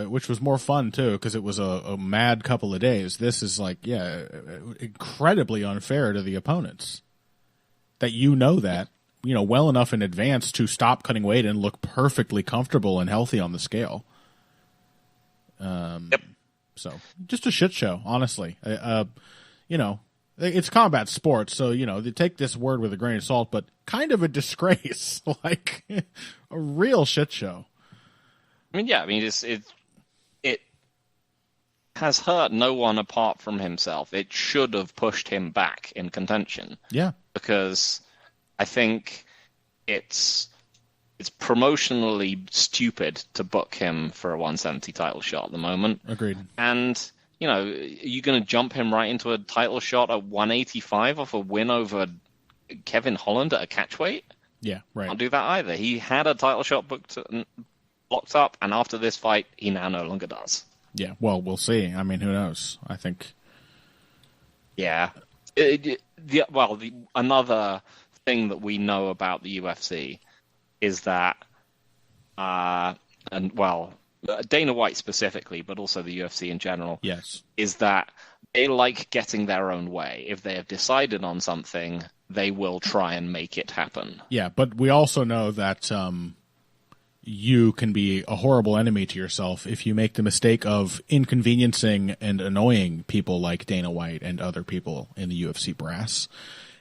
Which was more fun, too, because it was a mad couple of days. This is, like, incredibly unfair to the opponents. That you know that, well enough in advance to stop cutting weight and look perfectly comfortable and healthy on the scale. Yep. So, just a shit show, honestly. It's combat sports, so, they take this word with a grain of salt, but kind of a disgrace. Like, a real shit show. I mean, yeah, it has hurt no one apart from himself. It should have pushed him back in contention. Yeah. Because I think it's promotionally stupid to book him for a 170 title shot at the moment. Agreed. And, are you going to jump him right into a title shot at 185 off a win over Kevin Holland at a catchweight? Yeah, right. Can't do that either. He had a title shot locked up, and after this fight, he now no longer does. Yeah, well, we'll see. I mean, who knows? I think... Yeah. Another thing that we know about the UFC is that, Dana White specifically, but also the UFC in general, yes, is that they like getting their own way. If they have decided on something, they will try and make it happen. Yeah, but we also know that you can be a horrible enemy to yourself if you make the mistake of inconveniencing and annoying people like Dana White and other people in the UFC brass.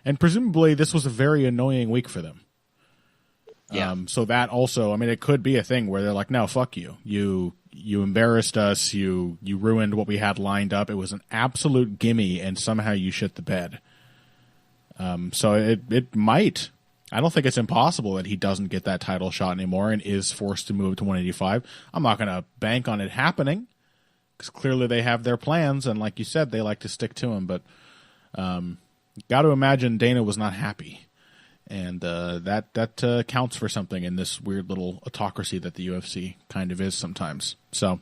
And presumably this was a very annoying week for them. Yeah. So that also, I mean, it could be a thing where they're like, no, fuck you. You embarrassed us. You ruined what we had lined up. It was an absolute gimme, and somehow you shit the bed. So it might. I don't think it's impossible that he doesn't get that title shot anymore and is forced to move to 185. I'm not going to bank on it happening because clearly they have their plans, and like you said, they like to stick to them. But got to imagine Dana was not happy. And that counts for something in this weird little autocracy that the UFC kind of is sometimes. So,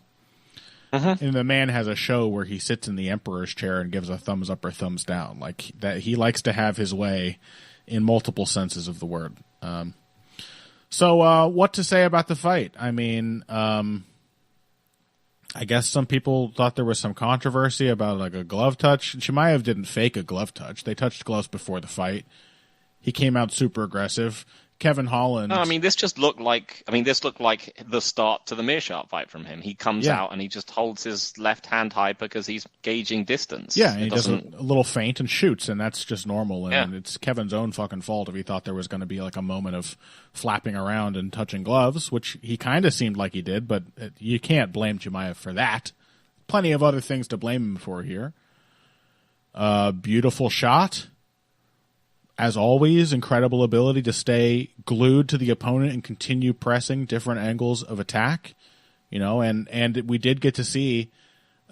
and the man has a show where he sits in the emperor's chair and gives a thumbs up or thumbs down. Like that, he likes to have his way in multiple senses of the word. So, what to say about the fight? I mean, I guess some people thought there was some controversy about like a glove touch. Chimaev didn't fake a glove touch. They touched gloves before the fight. He came out super aggressive. Kevin Holland. No, I mean, this looked like the start to the Meerschaert fight from him. He comes out and he just holds his left hand high because he's gauging distance. Yeah, and he does a little feint and shoots, and that's just normal. And it's Kevin's own fucking fault if he thought there was going to be like a moment of flapping around and touching gloves, which he kind of seemed like he did, but you can't blame Chimaev for that. Plenty of other things to blame him for here. Beautiful shot. As always, incredible ability to stay glued to the opponent and continue pressing different angles of attack. And we did get to see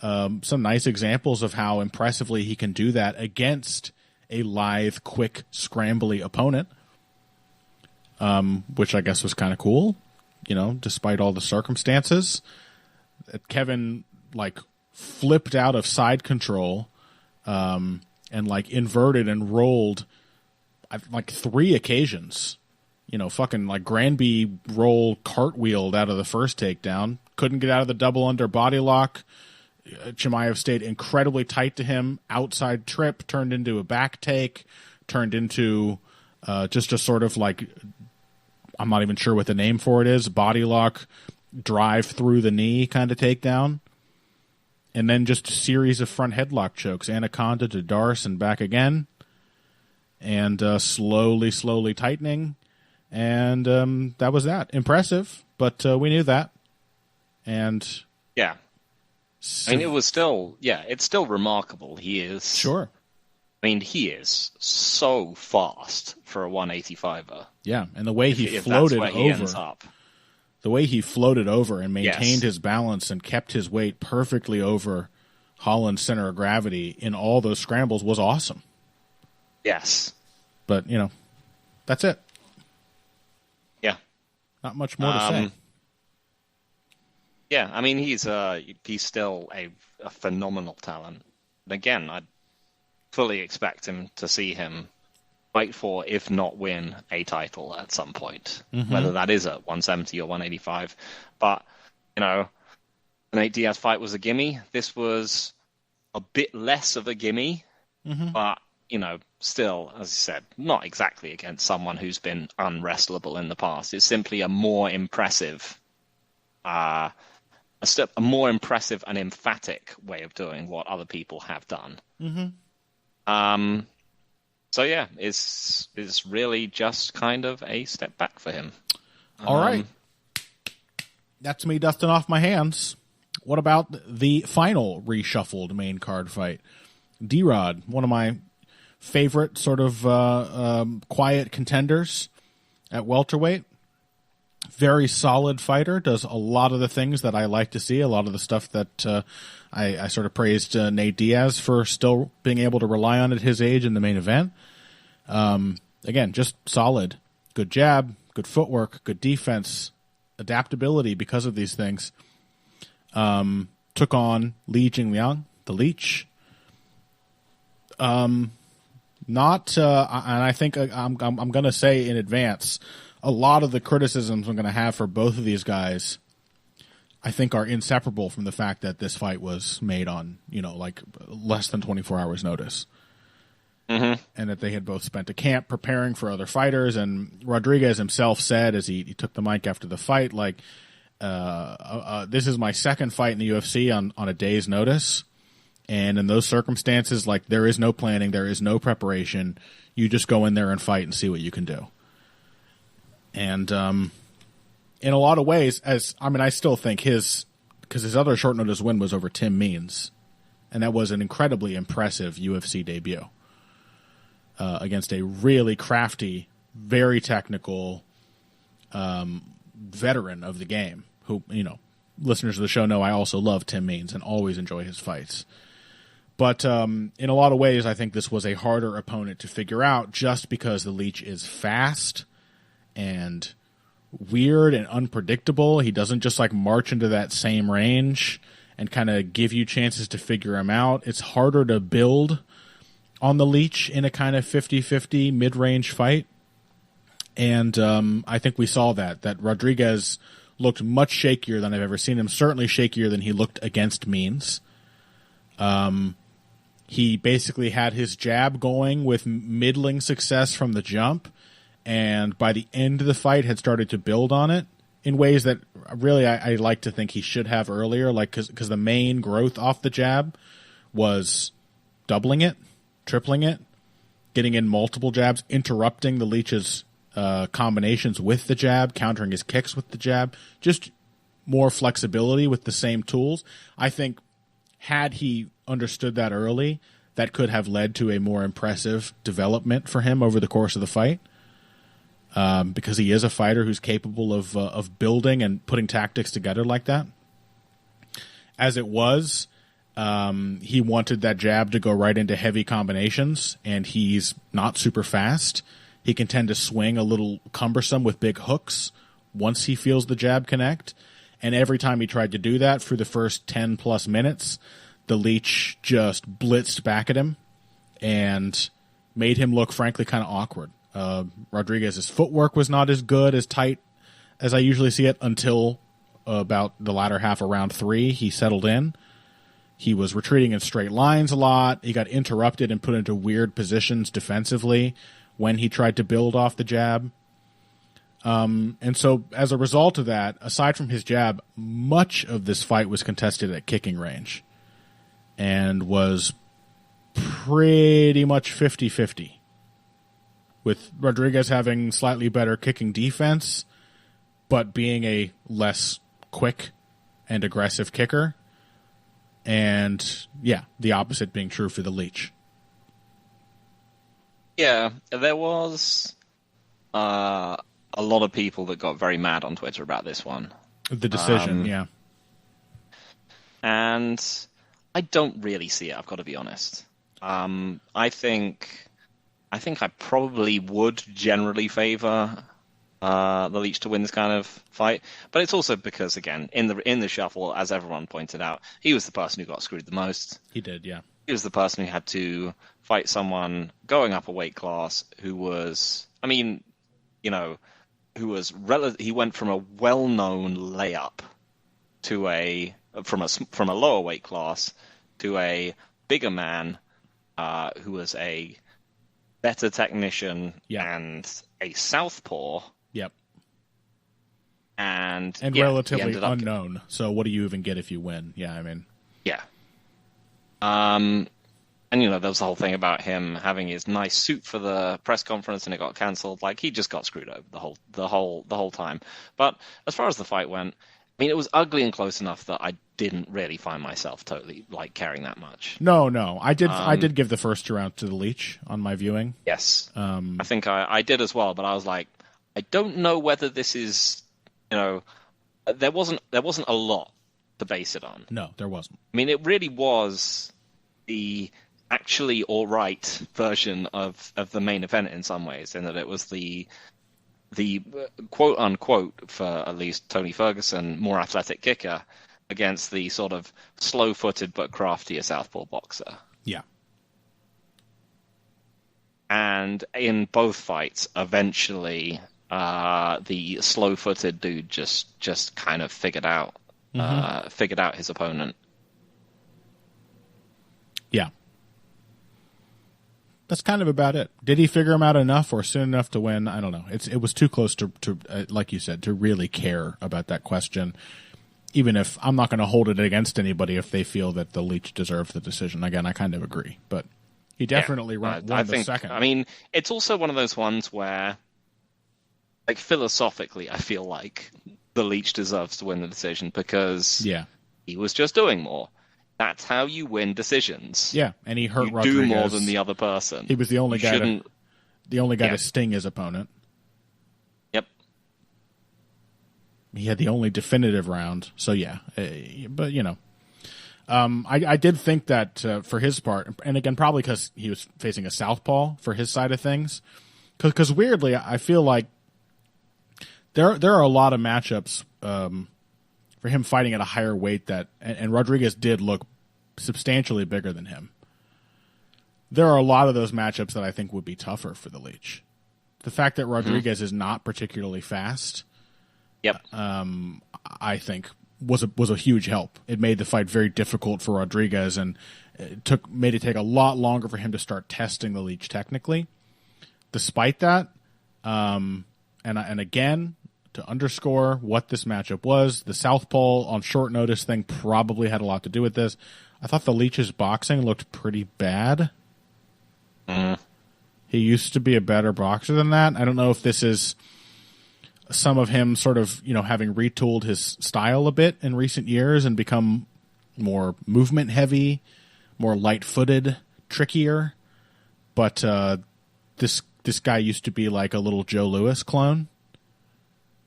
some nice examples of how impressively he can do that against a lithe, quick, scrambly opponent, which I guess was kind of cool, despite all the circumstances. Kevin, flipped out of side control and, inverted and rolled 3 occasions, fucking Granby roll cartwheeled out of the first takedown. Couldn't get out of the double under body lock. Chimaev stayed incredibly tight to him. Outside trip turned into a back take, turned into just a sort of I'm not even sure what the name for it is, body lock, drive through the knee kind of takedown. And then just a series of front headlock chokes, anaconda to Darce and back again. And slowly tightening. And that was that. Impressive, but we knew that. And yeah, I mean, it's still remarkable. He is sure. I mean, he is so fast for a 185er. Yeah, and the way he if floated that's where he ends up. The way he floated over and maintained his balance and kept his weight perfectly over Holland's center of gravity in all those scrambles was awesome. Yes. But, that's it. Yeah. Not much more to say. Yeah, I mean, he's still a phenomenal talent. And again, I fully expect to see him fight for, if not win, a title at some point, whether that is at 170 or 185. But, the Nate Diaz fight was a gimme. This was a bit less of a gimme, but, still, as I said, not exactly against someone who's been unwrestlable in the past. It's simply a more impressive, a more impressive and emphatic way of doing what other people have done. So yeah, it's really just kind of a step back for him. All right. That's me dusting off my hands. What about the final reshuffled main card fight? D-Rod, one of my favorite sort of quiet contenders at welterweight. Very solid fighter, does a lot of the things that I like to see, a lot of the stuff that I sort of praised Nate Diaz for still being able to rely on at his age in the main event. Again, just solid. Good jab, good footwork, good defense, adaptability because of these things. Took on Li Jingliang, the Leech. And I think I'm going to say in advance, a lot of the criticisms I'm going to have for both of these guys, I think, are inseparable from the fact that this fight was made on, less than 24 hours notice. And that they had both spent a camp preparing for other fighters. And Rodriguez himself said, as he took the mic after the fight, this is my second fight in the UFC on a day's notice. And in those circumstances, there is no planning, there is no preparation. You just go in there and fight and see what you can do. And in a lot of ways, I still think because his other short notice win was over Tim Means, and that was an incredibly impressive UFC debut against a really crafty, very technical veteran of the game. Who, listeners of the show know I also love Tim Means and always enjoy his fights. But in a lot of ways, I think this was a harder opponent to figure out just because the Leech is fast and weird and unpredictable. He doesn't just march into that same range and kind of give you chances to figure him out. It's harder to build on the Leech in a kind of 50-50 mid-range fight. And I think we saw that Rodriguez looked much shakier than I've ever seen him, certainly shakier than he looked against Means. He basically had his jab going with middling success from the jump, and by the end of the fight had started to build on it in ways that really I like to think he should have earlier, because the main growth off the jab was doubling it, tripling it, getting in multiple jabs, interrupting the Leech's combinations with the jab, countering his kicks with the jab, just more flexibility with the same tools. I think had he understood that early, that could have led to a more impressive development for him over the course of the fight. Because he is a fighter who's capable of building and putting tactics together like that. As it was, he wanted that jab to go right into heavy combinations, and he's not super fast. He can tend to swing a little cumbersome with big hooks once he feels the jab connect. And every time he tried to do that through the first 10-plus minutes, the Leech just blitzed back at him and made him look, frankly, kind of awkward. Rodriguez's footwork was not as good, as tight as I usually see it until about the latter half of round 3. He settled in. He was retreating in straight lines a lot. He got interrupted and put into weird positions defensively when he tried to build off the jab. And so as a result of that, aside from his jab, much of this fight was contested at kicking range and was pretty much 50-50. With Rodriguez having slightly better kicking defense, but being a less quick and aggressive kicker. And, yeah, the opposite being true for the Leech. Yeah, there was a lot of people that got very mad on Twitter about this one. The decision, yeah. And I don't really see it, I've got to be honest. I think I probably would generally favor the Leech to win this kind of fight, but it's also because, again, in the shuffle, as everyone pointed out, he was the person who got screwed the most. He did, yeah. He was the person who had to fight someone going up a weight class who was, I mean, you know, he went from a well-known layup to from a lower weight class to a bigger man who was a better technician and a southpaw. Yep. And relatively unknown. So what do you even get if you win? Yeah, I mean. Yeah. And there was the whole thing about him having his nice suit for the press conference and it got cancelled. Like, he just got screwed over the whole time. But as far as the fight went, I mean, it was ugly and close enough that I didn't really find myself totally caring that much. No, I did give the first round to the Leech on my viewing. Yes, I think I did as well. But I was like, I don't know whether this is, there wasn't a lot to base it on. No, there wasn't. I mean, it really was the actually all right version of the main event in some ways, in that it was the quote unquote, for at least Tony Ferguson, more athletic kicker against the sort of slow-footed but craftier southpaw boxer. Yeah. And in both fights, eventually, the slow-footed dude just kind of figured out his opponent. Yeah. That's kind of about it. Did he figure him out enough or soon enough to win? I don't know. It was too close to like you said, to really care about that question. Even if I'm not going to hold it against anybody if they feel that the Leech deserves the decision. Again, I kind of agree. But he definitely won the second. I mean, it's also one of those ones where, like, philosophically, I feel like the Leech deserves to win the decision because he was just doing more. That's how you win decisions. Yeah, and he hurt Rodriguez. Do more than the other person. He was the only guy to sting his opponent. Yep. He had the only definitive round. So yeah, but I did think that for his part, and again probably because he was facing a southpaw for his side of things, because weirdly I feel like there are a lot of matchups for him fighting at a higher weight and Rodriguez did look substantially bigger than him. There are a lot of those matchups that I think would be tougher for the Leech. The fact that Rodriguez is not particularly fast, I think was a huge help. It made the fight very difficult for Rodriguez, and made it take a lot longer for him to start testing the Leech technically. Despite that, and again, to underscore what this matchup was, the southpaw on short notice thing probably had a lot to do with this. I thought the Leech's boxing looked pretty bad. He used to be a better boxer than that. I don't know if this is some of him sort of, having retooled his style a bit in recent years and become more movement heavy, more light-footed, trickier. But this guy used to be like a little Joe Louis clone.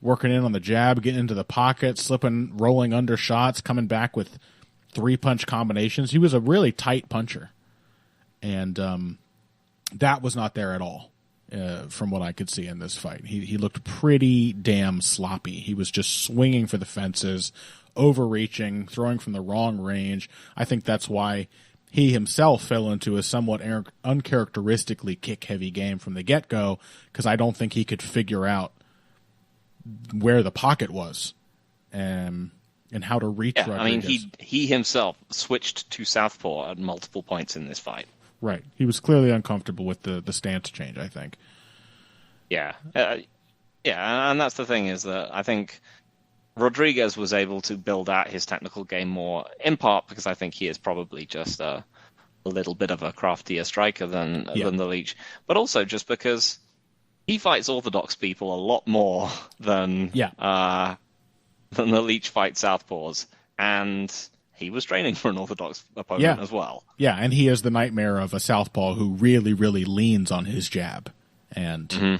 Working in on the jab, getting into the pocket, slipping, rolling under shots, coming back with 3-punch combinations. He was a really tight puncher. And that was not there at all from what I could see in this fight. He looked pretty damn sloppy. He was just swinging for the fences, overreaching, throwing from the wrong range. I think that's why he himself fell into a somewhat uncharacteristically kick-heavy game from the get-go, because I don't think he could figure out where the pocket was and how to reach Rodriguez. I mean, he himself switched to southpaw at multiple points in this fight. Right. He was clearly uncomfortable with the stance change, I think. Yeah. And that's the thing, is that I think Rodriguez was able to build out his technical game more, in part because I think he is probably just a little bit of a craftier striker than the Leech, but also just because he fights orthodox people a lot more than the Leech fights southpaws. and he was training for an orthodox opponent as well. Yeah, and he is the nightmare of a southpaw who really, really leans on his jab. And,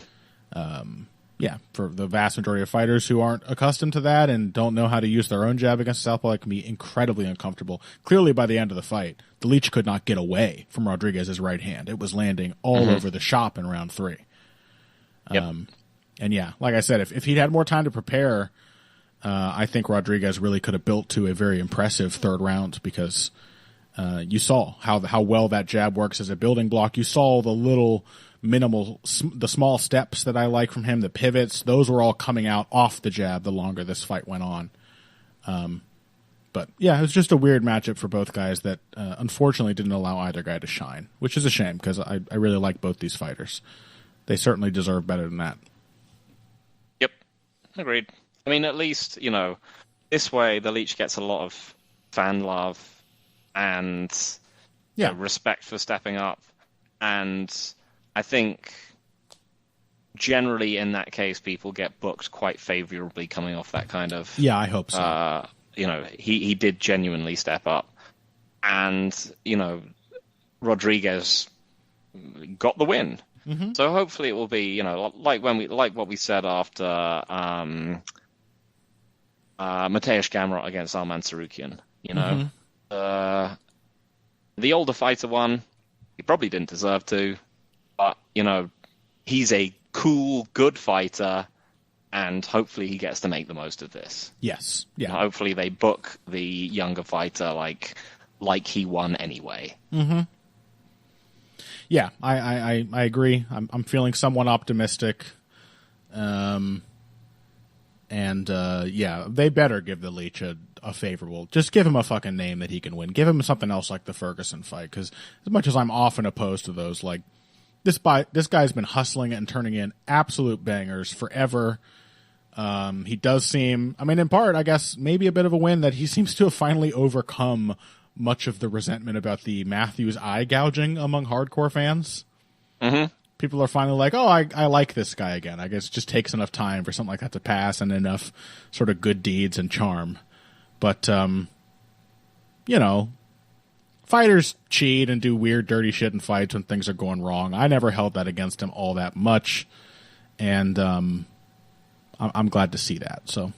yeah, for the vast majority of fighters who aren't accustomed to that and don't know how to use their own jab against a southpaw, it can be incredibly uncomfortable. Clearly, by the end of the fight, the Leech could not get away from Rodriguez's right hand. It was landing all over the shop in round 3. Yep. And yeah, like I said, if he'd had more time to prepare, I think Rodriguez really could have built to a very impressive third round because you saw how well that jab works as a building block. You saw the little the small steps that I like from him, the pivots. Those were all coming out off the jab the longer this fight went on. But yeah, it was just a weird matchup for both guys that unfortunately didn't allow either guy to shine, which is a shame because I really like both these fighters. They certainly deserve better than that. Yep, agreed. I mean, at least, this way the Leech gets a lot of fan love and respect for stepping up. And I think generally in that case, people get booked quite favorably coming off that kind of... Yeah, I hope so. He did genuinely step up. And, Rodriguez got the win. Mm-hmm. So hopefully it will be, like what we said after Mateusz Gamrot against Arman Tsarukyan. The older fighter won. He probably didn't deserve to, but he's a cool, good fighter, and hopefully he gets to make the most of this. Yes, yeah. Hopefully they book the younger fighter like he won anyway. Mm-hmm. Yeah, I agree. I'm feeling somewhat optimistic. Yeah, they better give the Leech a favorable. Just give him a fucking name that he can win. Give him something else like the Ferguson fight, because as much as I'm often opposed to those, like this guy's been hustling and turning in absolute bangers forever. He does seem, in part, I guess, maybe a bit of a win that he seems to have finally overcome much of the resentment about the Matthews eye gouging among hardcore fans. Mm-hmm. People are finally like, oh, I like this guy again. I guess it just takes enough time for something like that to pass and enough sort of good deeds and charm. But, fighters cheat and do weird, dirty shit in fights when things are going wrong. I never held that against him all that much. And I'm glad to see that. So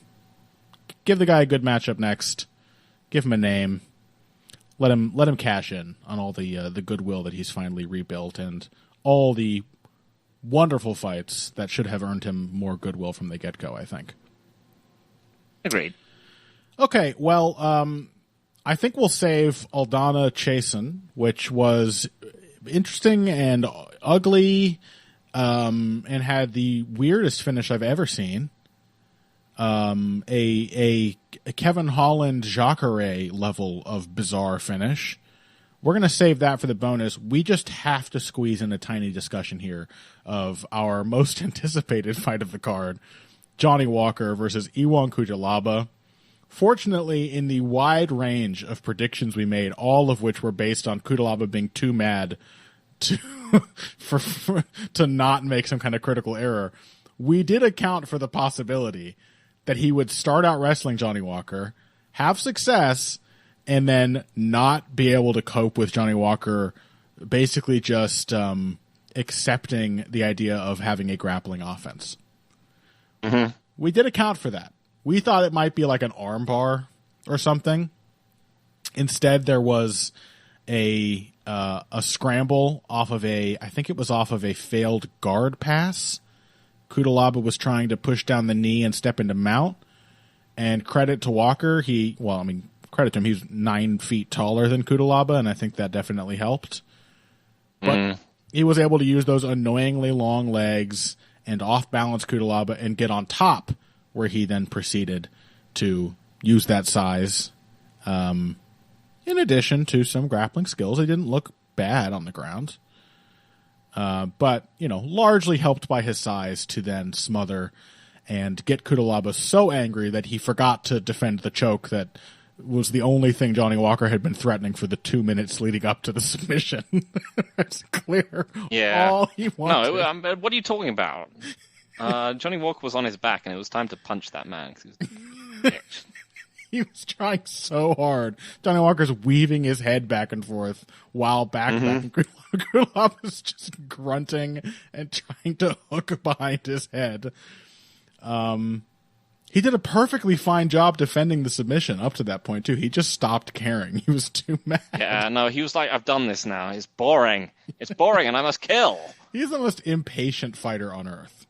give the guy a good matchup next. Give him a name. Let him cash in on all the goodwill that he's finally rebuilt and all the wonderful fights that should have earned him more goodwill from the get-go, I think. Agreed. Okay, well, I think we'll save Aldana Chasen, which was interesting and ugly, and had the weirdest finish I've ever seen. A Kevin Holland Jacare level of bizarre finish. We're going to save that for the bonus. We just have to squeeze in a tiny discussion here of our most anticipated fight of the card, Johnny Walker versus Iwan Cutelaba. Fortunately, in the wide range of predictions we made, all of which were based on Cutelaba being too mad to to not make some kind of critical error, we did account for the possibility that he would start out wrestling Johnny Walker, have success, and then not be able to cope with Johnny Walker basically just accepting the idea of having a grappling offense. Mm-hmm. We did account for that. We thought it might be like an arm bar or something. Instead, there was a scramble off of I think it was off of a failed guard pass. Cutelaba was trying to push down the knee and step into mount. And credit to Walker, credit to him, he's 9 feet taller than Cutelaba, and I think that definitely helped. But he was able to use those annoyingly long legs and off-balance Cutelaba and get on top, where he then proceeded to use that size. In addition to some grappling skills, he didn't look bad on the ground. But, largely helped by his size to then smother and get Cutelaba so angry that he forgot to defend the choke that was the only thing Johnny Walker had been threatening for the 2 minutes leading up to the submission. It's clear. Yeah. All he wanted. No, what are you talking about? Johnny Walker was on his back, and it was time to punch that man. He was trying so hard. Johnny Walker's weaving his head back and forth while backpacking. Krylov is just grunting and trying to hook behind his head. He did a perfectly fine job defending the submission up to that point, too. He just stopped caring. He was too mad. Yeah, no, he was like, I've done this now. It's boring. It's boring and I must kill. He's the most impatient fighter on earth.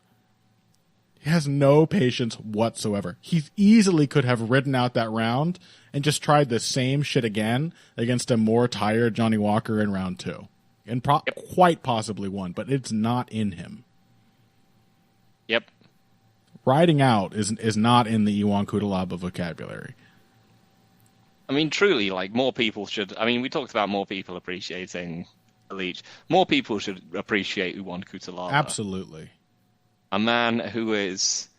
He has no patience whatsoever. He easily could have ridden out that round and just tried the same shit again against a more tired Johnny Walker in round 2. And quite possibly won, but it's not in him. Yep. Riding out is not in the Iwan Kutalaba vocabulary. I mean, truly, like, more people should... I mean, we talked about more people appreciating the Leech. More people should appreciate Iwan Kutalaba. Absolutely. A man who is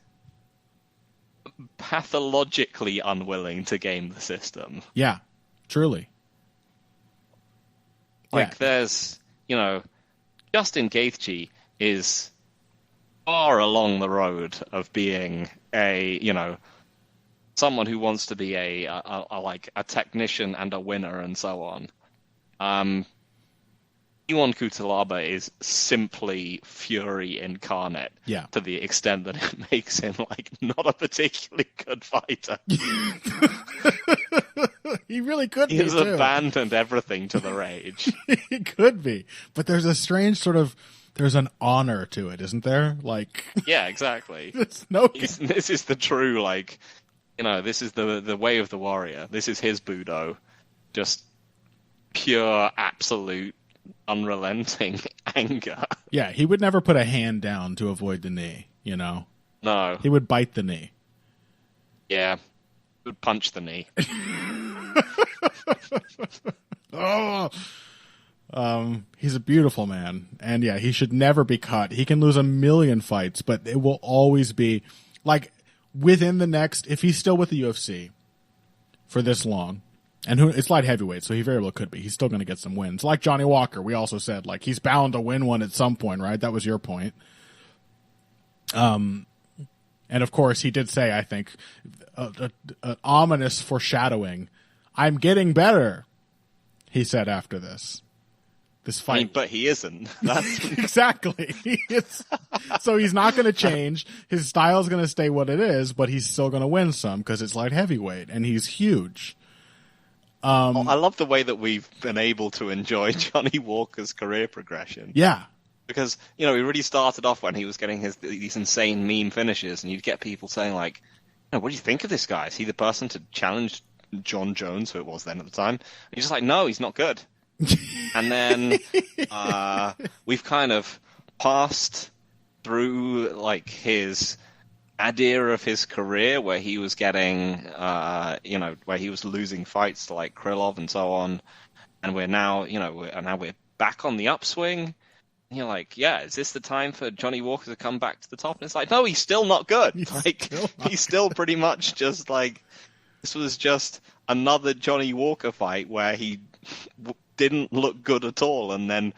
pathologically unwilling to game the system. Yeah, truly. Like, there's, Justin Gaethje is far along the road of being someone who wants to be a technician and a winner and so on. Iwan Kutalaba is simply fury incarnate. Yeah. To the extent that it makes him not a particularly good fighter. He really could be. He's abandoned everything to the rage. He could be, but there's a strange there's an honor to it, isn't there? Yeah, exactly. This is the true, this is the way of the warrior. This is his Budo. Just pure, absolute, unrelenting anger. Yeah, he would never put a hand down to avoid the knee, No. He would bite the knee. Yeah. He would punch the knee. Oh! He's a beautiful man, and yeah, he should never be cut. He can lose a million fights, but it will always be within the next. If he's still with the UFC for this long, and it's light heavyweight, so he very well could be. He's still going to get some wins, like Johnny Walker. We also said he's bound to win one at some point, right? That was your point. And of course, he did say, I think, an ominous foreshadowing. I'm getting better, he said after this fight. I mean, but he isn't. That's... Exactly. So he's not going to change. His style's going to stay what it is, but he's still going to win some because it's light heavyweight, and he's huge. I love the way that we've been able to enjoy Johnny Walker's career progression. Yeah. Because, he really started off when he was getting these insane meme finishes, and you'd get people saying, what do you think of this guy? Is he the person to challenge John Jones, who it was then at the time? And he's just no, he's not good. And then we've kind of passed through his idea of his career where he was getting where he was losing fights to Krylov and so on, and we're now we're back on the upswing. And you're yeah, is this the time for Johnny Walker to come back to the top? And it's no, he's still not good. He's still pretty much just this was just another Johnny Walker fight where he didn't look good at all, and then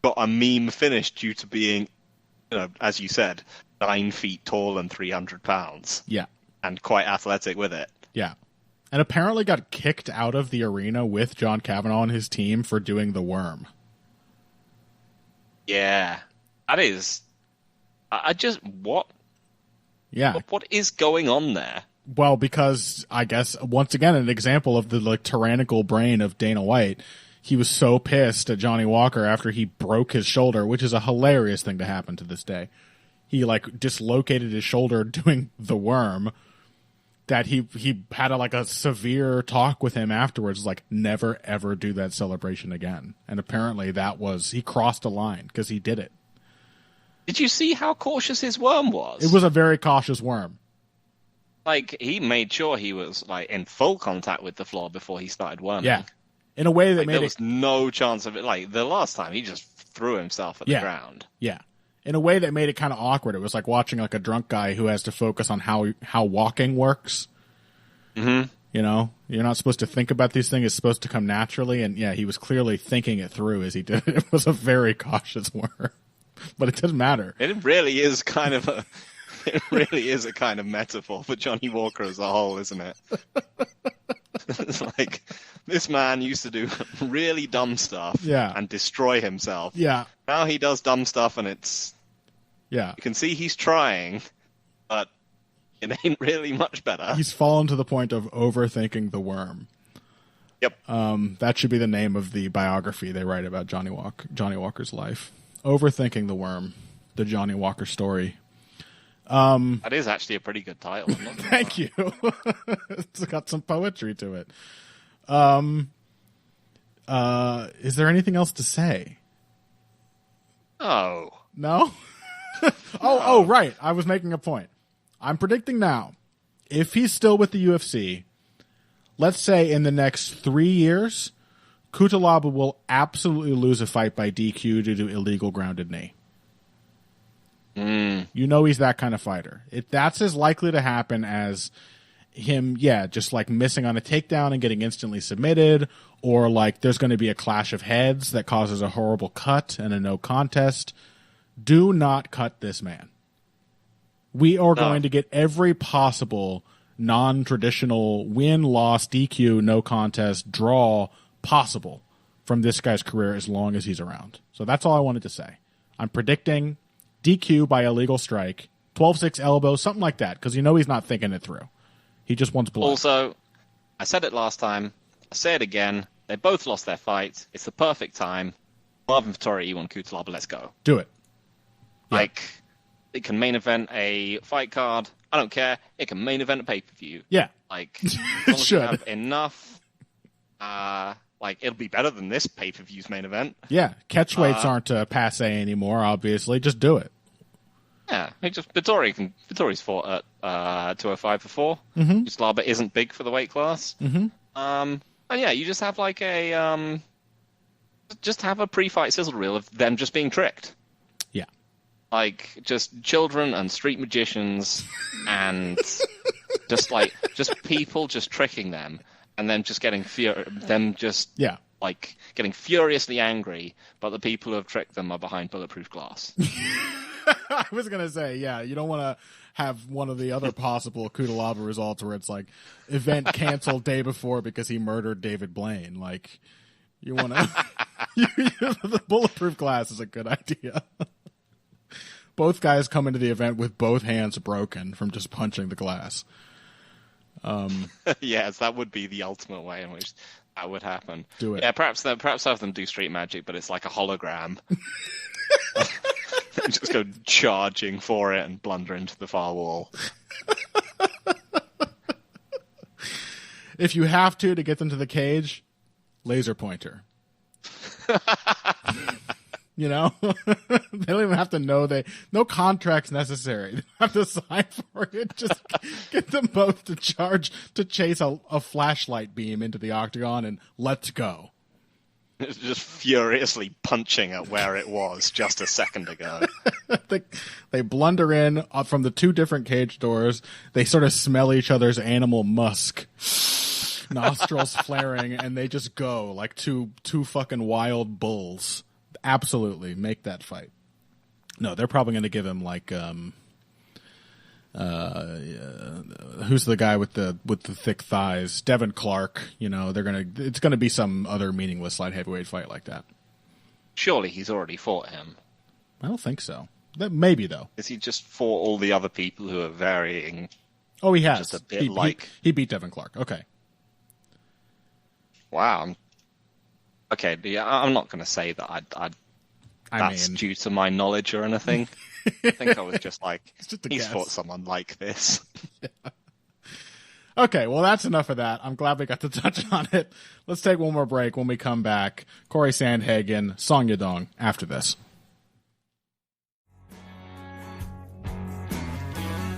got a meme finish due to being, as you said, 9 feet tall and 300 pounds. Yeah. And quite athletic with it. Yeah. And apparently got kicked out of the arena with John Kavanaugh and his team for doing the worm. Yeah. That is... what? Yeah. What is going on there? Well, because, I guess, once again, an example of the tyrannical brain of Dana White. He was so pissed at Johnny Walker after he broke his shoulder, which is a hilarious thing to happen to this day. He dislocated his shoulder doing the worm, that he had a severe talk with him afterwards, never ever do that celebration again. And apparently he crossed a line because he did it. Did you see how cautious his worm was? It was a very cautious worm. He made sure he was in full contact with the floor before he started worming. Yeah. In a way that made there was no chance of it. The last time, he just threw himself at the ground. Yeah. In a way that made it kind of awkward. It was like watching a drunk guy who has to focus on how walking works. Mm-hmm. You're not supposed to think about these things. It's supposed to come naturally. And yeah, he was clearly thinking it through as he did it. It was a very cautious worm. But it doesn't matter. It really is kind of a... It really is a kind of metaphor for Johnny Walker as a whole, isn't it? It's like, this man used to do really dumb stuff and destroy himself. Yeah. Now he does dumb stuff, and it's... Yeah. You can see he's trying, but it ain't really much better. He's fallen to the point of overthinking the worm. Yep. That should be the name of the biography they write about Johnny Walker's life. Overthinking the worm. The Johnny Walker story. That is actually a pretty good title. Thank you. It's got some poetry to it. Is there anything else to say? Oh. No? Oh, right. I was making a point. I'm predicting now, if he's still with the UFC, let's say in the next 3 years, Cutelaba will absolutely lose a fight by DQ due to illegal grounded knee. You know he's that kind of fighter. That's as likely to happen as him, just like missing on a takedown and getting instantly submitted, or like there's going to be a clash of heads that causes a horrible cut and a no contest. Do not cut this man. We are going to get every possible non-traditional win, loss, DQ, no contest, draw possible from this guy's career as long as he's around. So that's all I wanted to say. I'm predicting DQ by illegal strike, 12-6 elbow, something like that, because he's not thinking it through. He just wants blood. Also, I said it last time. I say it again. They both lost their fights. It's the perfect time. Marvin Vettori, Ion Cutelaba, let's go. Do it. Yeah. Like, it can main event a fight card. I don't care. It can main event a pay-per-view. Yeah. Like, as long as you have enough, it'll be better than this pay-per-view's main event. Yeah. Catchweights aren't passe anymore, obviously. Just do it. Yeah. Vettori's fought at 205 before. Cutelaba isn't big for the weight class. And yeah, you just have like a pre-fight sizzle reel of them just being tricked. Yeah. Like, just children and street magicians and just people just tricking them and then just getting getting furiously angry, but the people who have tricked them are behind bulletproof glass. I was going to say, you don't want to have one of the other possible Cutelaba results where it's like event canceled day before because he murdered David Blaine. Like, you want to... the bulletproof glass is a good idea. Both guys come into the event with both hands broken from just punching the glass. Yes, that would be the ultimate way in which that would happen. Do it. Yeah, perhaps have them do street magic, but it's like a hologram. Just go charging for it and blunder into the far wall. If you have to get them to the cage, laser pointer. They don't even have to know no contracts necessary. They don't have to sign for it. Just get them both to chase a flashlight beam into the octagon and let's go. It's just furiously punching at where it was just a second ago. They blunder in from the two different cage doors. They sort of smell each other's animal musk, nostrils flaring, and they just go like two fucking wild bulls. Absolutely, make that fight. No, they're probably going to give him like who's the guy with the thick thighs? Devin Clark. It's gonna be some other meaningless light heavyweight fight like that. Surely he's already fought him. I don't think so. Maybe though. Is he just fought all the other people who are varying? Oh, he has. Just a bit he beat Devin Clark. Okay. Wow. Okay, yeah, I'm not going to say that that's due to my knowledge or anything. I think I was just like, he's fought someone like this. Yeah. Okay, well, that's enough of that. I'm glad we got to touch on it. Let's take one more break. When we come back, Cory Sandhagen, Song Yadong, after this.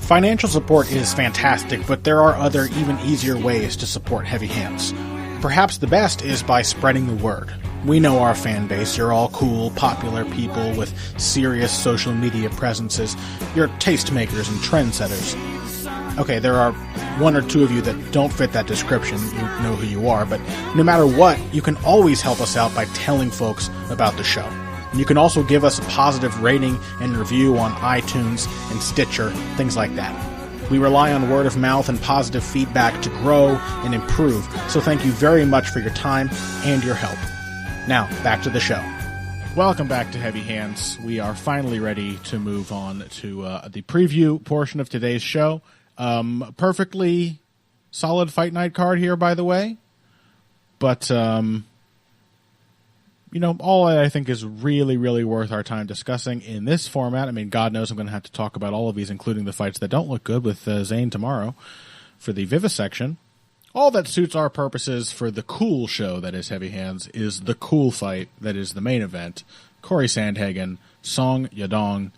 Financial support is fantastic, but there are other, even easier ways to support Heavy Hands. Perhaps the best is by spreading the word. We know our fan base. You're all cool, popular people with serious social media presences. You're tastemakers and trendsetters. Okay, there are one or two of you that don't fit that description. You know who you are, but no matter what, you can always help us out by telling folks about the show. And you can also give us a positive rating and review on iTunes and Stitcher, things like that. We rely on word of mouth and positive feedback to grow and improve, so thank you very much for your time and your help. Now, back to the show. Welcome back to Heavy Hands. We are finally ready to move on to the preview portion of today's show. Perfectly solid fight night card here, by the way. But, all I think is really, really worth our time discussing in this format. I mean, God knows I'm going to have to talk about all of these, including the fights that don't look good with Zane tomorrow for the vivisection. All that suits our purposes for the cool show that is Heavy Hands is the cool fight that is the main event. Cory Sandhagen, Song Yadong.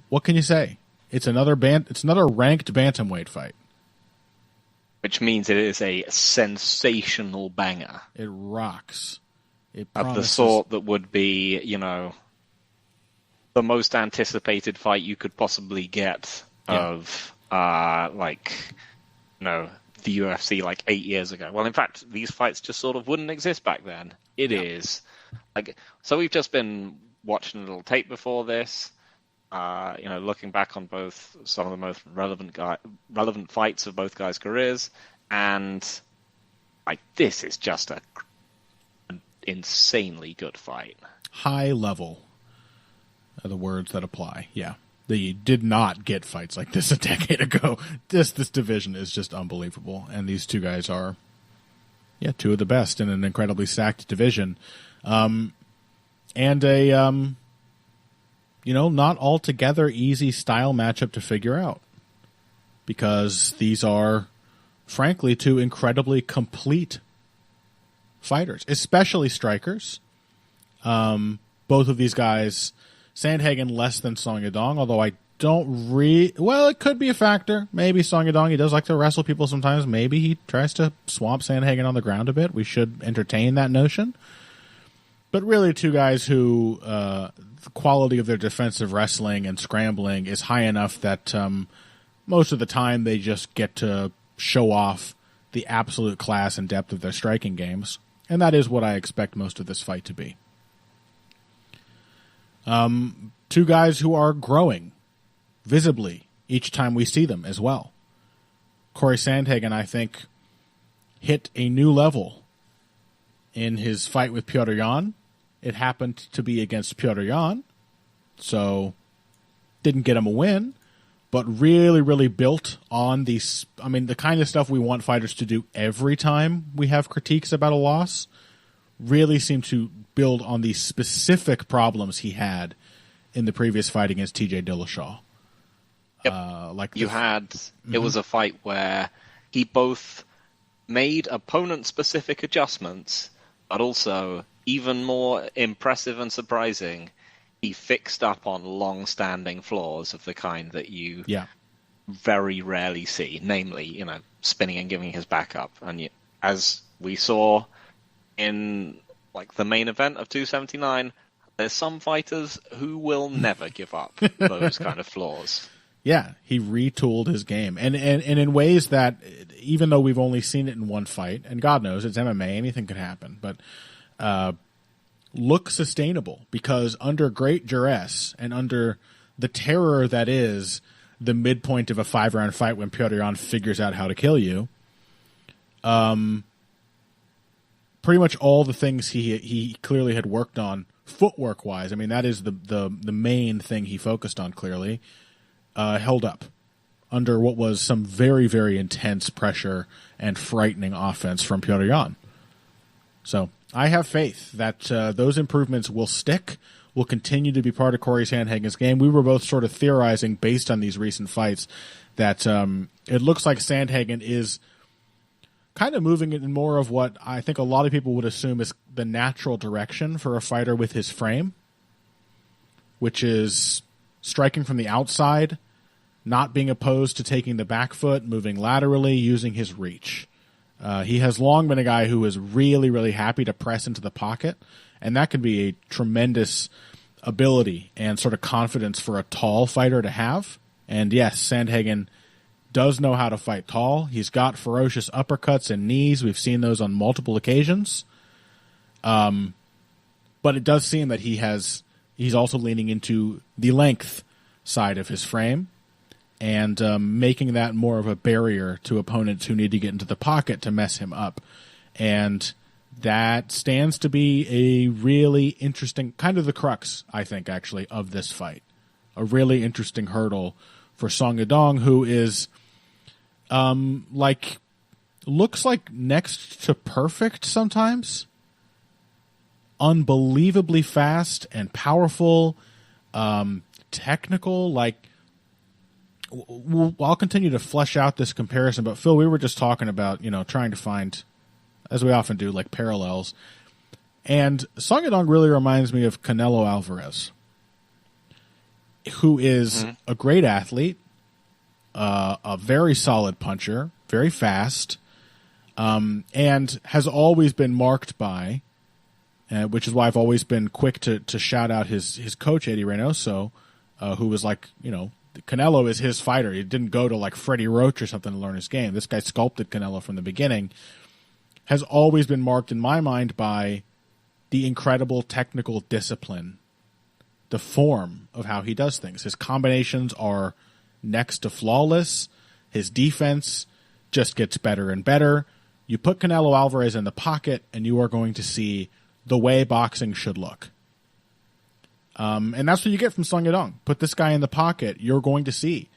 What can you say? It's another ranked bantamweight fight. Which means it is a sensational banger. It rocks. It of the sort that would be, the most anticipated fight you could possibly get of, the UFC 8 years ago. Well, in fact, these fights just sort of wouldn't exist back then. It is. So we've just been watching a little tape before this, looking back on both some of the most relevant fights of both guys' careers, and this is just an insanely good fight. High level are the words that apply. Yeah. They did not get fights like this a decade ago. This division is just unbelievable. And these two guys are, two of the best in an incredibly stacked division. And a, not altogether easy style matchup to figure out. Because these are, frankly, two incredibly complete fighters, especially strikers. Both of these guys, Sandhagen less than Song Yadong, although I don't it could be a factor. Maybe Song Yadong, he does like to wrestle people sometimes. Maybe he tries to swamp Sandhagen on the ground a bit. We should entertain that notion. But really two guys who the quality of their defensive wrestling and scrambling is high enough that most of the time they just get to show off the absolute class and depth of their striking games. And that is what I expect most of this fight to be. Two guys who are growing visibly each time we see them as well. Cory Sandhagen, I think, hit a new level in his fight with Petr Yan. It happened to be against Petr Yan, so didn't get him a win, but really, really built on these. I mean, the kind of stuff we want fighters to do every time we have critiques about a loss really seemed to build on the specific problems he had in the previous fight against TJ Dillashaw. Yep. It was a fight where he both made opponent-specific adjustments, but also, even more impressive and surprising, he fixed up on long-standing flaws of the kind that you very rarely see, namely, spinning and giving his back up. And as we saw in the main event of 279, there's some fighters who will never give up those kind of flaws. Yeah, he retooled his game. And in ways that, even though we've only seen it in one fight, and God knows it's MMA, anything could happen, but look sustainable, because under great duress and under the terror that is the midpoint of a 5-round fight when Petr Yan figures out how to kill you, pretty much all the things he clearly had worked on footwork wise, I mean, that is the main thing he focused on clearly, held up under what was some very, very intense pressure and frightening offense from Petr Yan. So I have faith that those improvements will stick, will continue to be part of Cory Sandhagen's game. We were both sort of theorizing based on these recent fights that it looks like Sandhagen is kind of moving in more of what I think a lot of people would assume is the natural direction for a fighter with his frame, which is striking from the outside, not being opposed to taking the back foot, moving laterally, using his reach. He has long been a guy who is really, really happy to press into the pocket, and that can be a tremendous ability and sort of confidence for a tall fighter to have. And yes, Sandhagen does know how to fight tall. He's got ferocious uppercuts and knees. We've seen those on multiple occasions. But it does seem that he's also leaning into the length side of his frame. and making that more of a barrier to opponents who need to get into the pocket to mess him up. And that stands to be a really interesting, kind of the crux, I think, actually, of this fight. A really interesting hurdle for Song Yadong, who is, looks like next to perfect sometimes. Unbelievably fast and powerful, technical. I'll continue to flesh out this comparison, but Phil, we were just talking about, trying to find, as we often do, parallels. And Song Yadong really reminds me of Canelo Alvarez, who is a great athlete, a very solid puncher, very fast, and has always been marked by, which is why I've always been quick to shout out his coach, Eddie Reynoso, who was Canelo is his fighter. He didn't go to Freddie Roach or something to learn his game. This guy sculpted Canelo from the beginning. Has always been marked in my mind by the incredible technical discipline, the form of how he does things. His combinations are next to flawless. His defense just gets better and better. You put Canelo Alvarez in the pocket, and you are going to see the way boxing should look. And that's what you get from Song Yadong. Put this guy in the pocket, you're going to see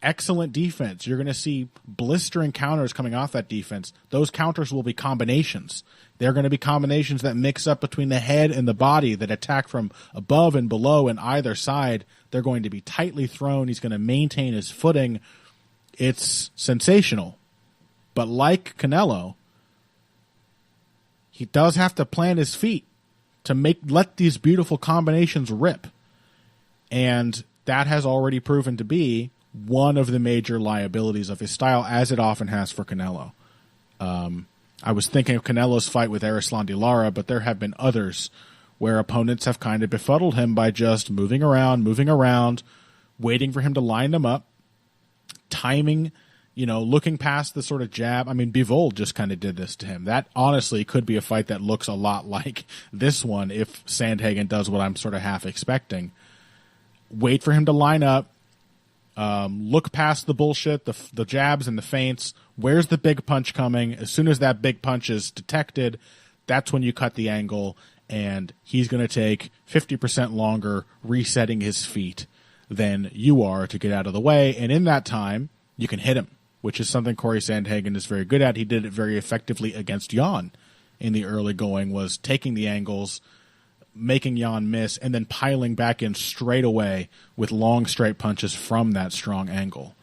excellent defense. You're going to see blistering counters coming off that defense. Those counters will be combinations. They're going to be combinations that mix up between the head and the body, that attack from above and below and either side. They're going to be tightly thrown. He's going to maintain his footing. It's sensational. But like Canelo, he does have to plant his feet to let these beautiful combinations rip. And that has already proven to be one of the major liabilities of his style, as it often has for Canelo. I was thinking of Canelo's fight with Erislandy Lara, but there have been others where opponents have kind of befuddled him by just moving around, waiting for him to line them up, timing, looking past the sort of jab. I mean, Bivol just kind of did this to him. That honestly could be a fight that looks a lot like this one if Sandhagen does what I'm sort of half expecting. Wait for him to line up, look past the bullshit, the jabs and the feints. Where's the big punch coming? As soon as that big punch is detected, that's when you cut the angle, and he's going to take 50% longer resetting his feet than you are to get out of the way. And in that time, you can hit him, which is something Cory Sandhagen is very good at. He did it very effectively against Jan in the early going, was taking the angles, making Jan miss, and then piling back in straight away with long straight punches from that strong angle.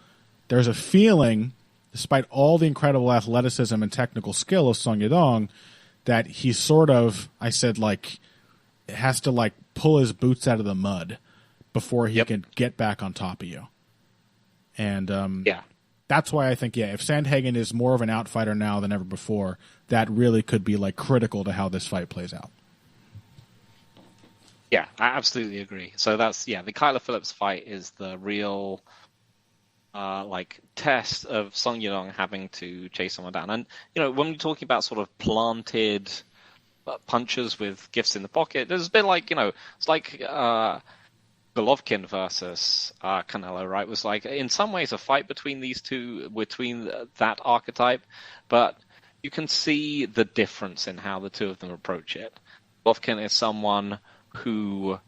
There's a feeling, despite all the incredible athleticism and technical skill of Song Yadong, that he's sort of, has to pull his boots out of the mud before he can get back on top of you. And that's why I think, if Sandhagen is more of an outfighter now than ever before, that really could be critical to how this fight plays out. Yeah, I absolutely agree. So that's, the Kyler Phillips fight is the real test of Song Yadong having to chase someone down. And, when we're talking about sort of planted punches with gifts in the pocket, there's been it's like Golovkin versus Canelo, right? Was in some ways a fight between these two, between that archetype, but you can see the difference in how the two of them approach it. Golovkin is someone who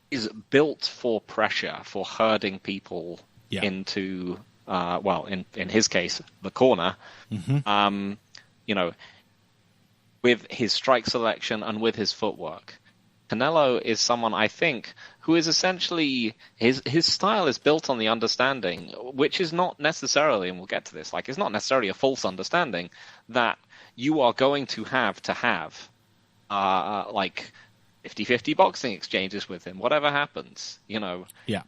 is built for pressure, for herding people into, in his case, the corner. Mm-hmm. With his strike selection and with his footwork. Canelo is someone, I think, who is essentially, his style is built on the understanding, which is not necessarily, and we'll get to this, it's not necessarily a false understanding, that you are going to have 50-50 boxing exchanges with him, whatever happens,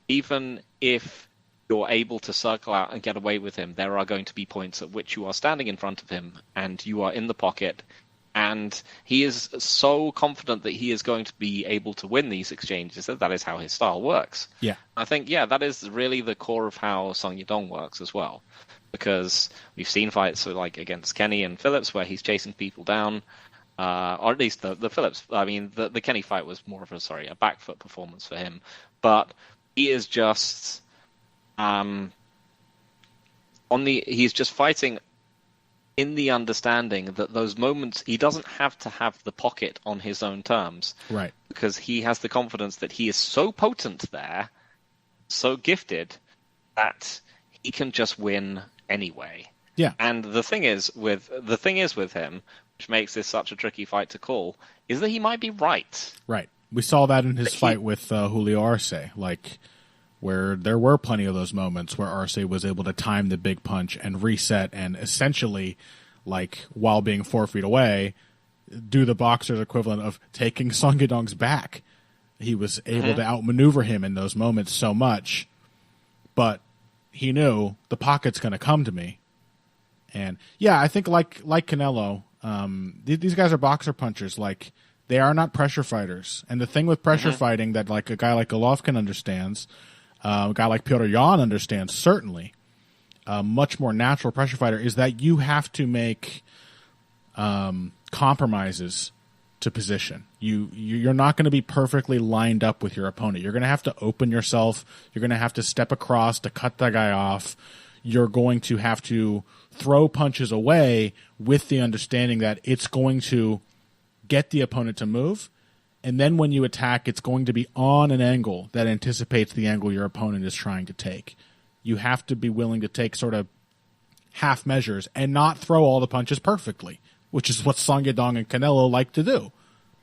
even if you're able to circle out and get away with him, there are going to be points at which you are standing in front of him and you are in the pocket, and he is so confident that he is going to be able to win these exchanges that is how his style works. Yeah, I think, that is really the core of how Song Yadong works as well, because we've seen fights against Kenny and Phillips where he's chasing people down, or at least the Phillips. I mean, the Kenny fight was more of a back foot performance for him, but he is just he's just fighting in the understanding that those moments he doesn't have to have the pocket on his own terms, right? Because he has the confidence that he is so potent there, so gifted, that he can just win anyway. Yeah. And the thing is with him, which makes this such a tricky fight to call, is that he might be right. Right. We saw that in his fight with Julio Arce, like where there were plenty of those moments where Arce was able to time the big punch and reset and essentially, like, while being 4 feet away, do the boxer's equivalent of taking Song Yadong's back. He was able to outmaneuver him in those moments so much, but he knew the pocket's going to come to me. And yeah, I think like Canelo, these guys are boxer punchers. Like, they are not pressure fighters. And the thing with pressure fighting that like a guy like Golovkin understands, a guy like Petr Yan understands, certainly, a much more natural pressure fighter, is that you have to make compromises to position. You're not going to be perfectly lined up with your opponent. You're going to have to open yourself. You're going to have to step across to cut that guy off. You're going to have to throw punches away with the understanding that it's going to get the opponent to move. And then when you attack, it's going to be on an angle that anticipates the angle your opponent is trying to take. You have to be willing to take sort of half measures and not throw all the punches perfectly, which is what Song Yadong and Canelo like to do.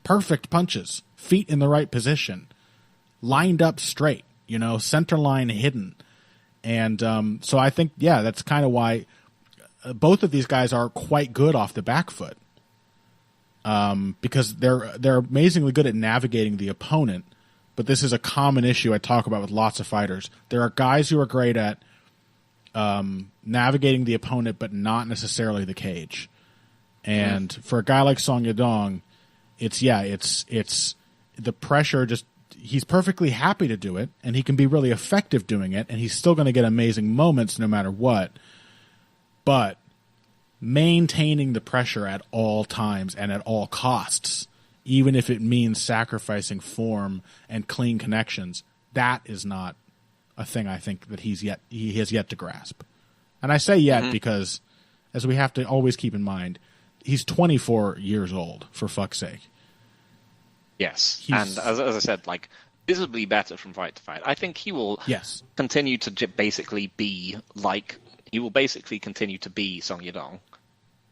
Perfect punches, feet in the right position, lined up straight, center line hidden. And so I think, yeah, that's kind of why both of these guys are quite good off the back foot. Because they're amazingly good at navigating the opponent, but this is a common issue I talk about with lots of fighters. There are guys who are great at navigating the opponent, but not necessarily the cage. And for a guy like Song Yadong, it's the pressure. Just he's perfectly happy to do it, and he can be really effective doing it, and he's still going to get amazing moments no matter what. But maintaining the pressure at all times and at all costs, even if it means sacrificing form and clean connections, that is not a thing I think that he has yet to grasp. And I say yet because, as we have to always keep in mind, he's 24 years old, for fuck's sake. Yes, and as I said, like, visibly better from fight to fight. I think he will continue to basically be like, he will basically continue to be Song Yadong.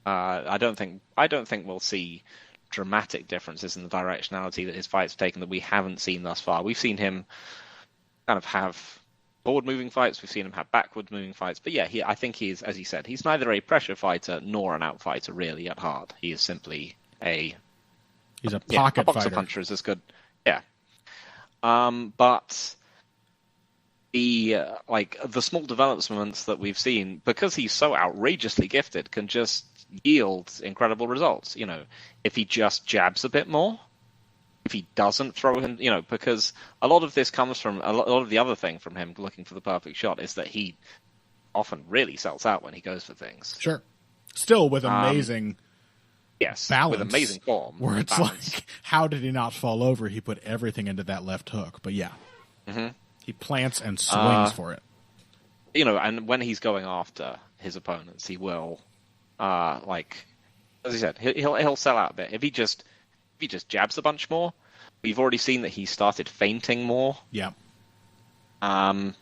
I don't think we'll see dramatic differences in the directionality that his fights have taken that we haven't seen thus far. We've seen him kind of have forward-moving fights. We've seen him have backward-moving fights. But yeah, I think he's, as you said, he's neither a pressure fighter nor an out-fighter, really, at heart. He is simply he's a pocket a boxer fighter. Puncher is as good. Yeah. But the small developments that we've seen, because he's so outrageously gifted, can just yield incredible results. If he just jabs a bit more, if he doesn't throw him, because a lot of this comes from a lot of the other thing from him looking for the perfect shot is that he often really sells out when he goes for things. Sure. Still with amazing balance. With amazing form. Where it's like, how did he not fall over? He put everything into that left hook. But yeah. He plants and swings for it. And when he's going after his opponents, he will, as I said, he'll sell out a bit. If he just jabs a bunch more, we've already seen that he started feinting more. Yeah. And